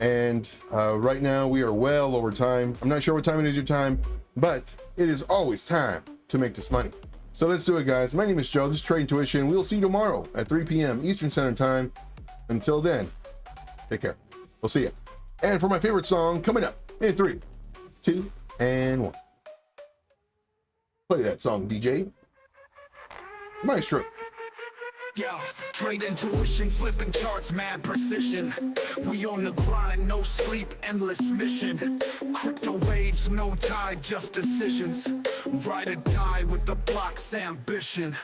And right now we are well over time. I'm not sure what time it is your time, but it is always time to make this money. So let's do it, guys. My name is Joe. This is Trade Intuition. We'll see you tomorrow at 3 p.m. Eastern Standard Time. Until then, take care. We'll see you. And for my favorite song coming up in 3, 2, and 1. Play that song, DJ. Maestro. Yeah, trade intuition, flipping charts, mad precision. We on the grind, no sleep, endless mission. Crypto waves, no tide, just decisions. Ride or die with the block's ambition.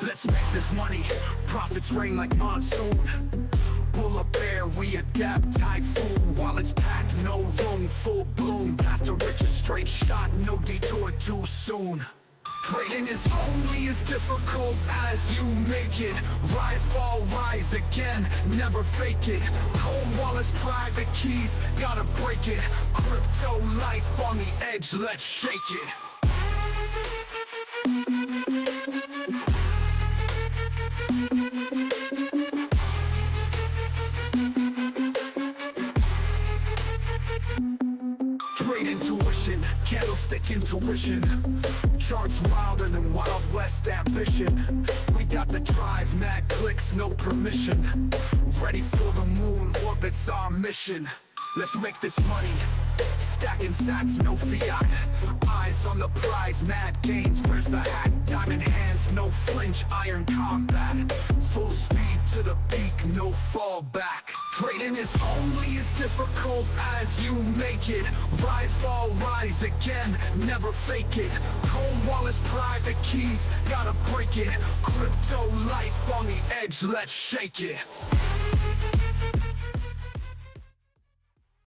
Let's make this money, profits rain like monsoon. Bull up bear, we adapt, typhoon. While it's packed, no room, full bloom. Path to riches, straight shot, no detour too soon. Trading is only as difficult as you make it. Rise, fall, rise again, never fake it. Cold wallets, private keys, gotta break it. Crypto life on the edge, let's shake it. Trade intuition, candlestick intuition. Charts wilder than Wild West ambition. We got the drive, mad clicks, no permission. Ready for the moon, orbit's our mission. Let's make this money, stacking sats, no fiat. Eyes on the prize, mad gains, where's the hat? Diamond hands, no flinch, iron combat. Full speed to the peak, no fallback. Trading is only as difficult as you make it. Rise, fall, rise again, never fake it. Cold wallets, private keys, gotta break it. Crypto life on the edge, let's shake it.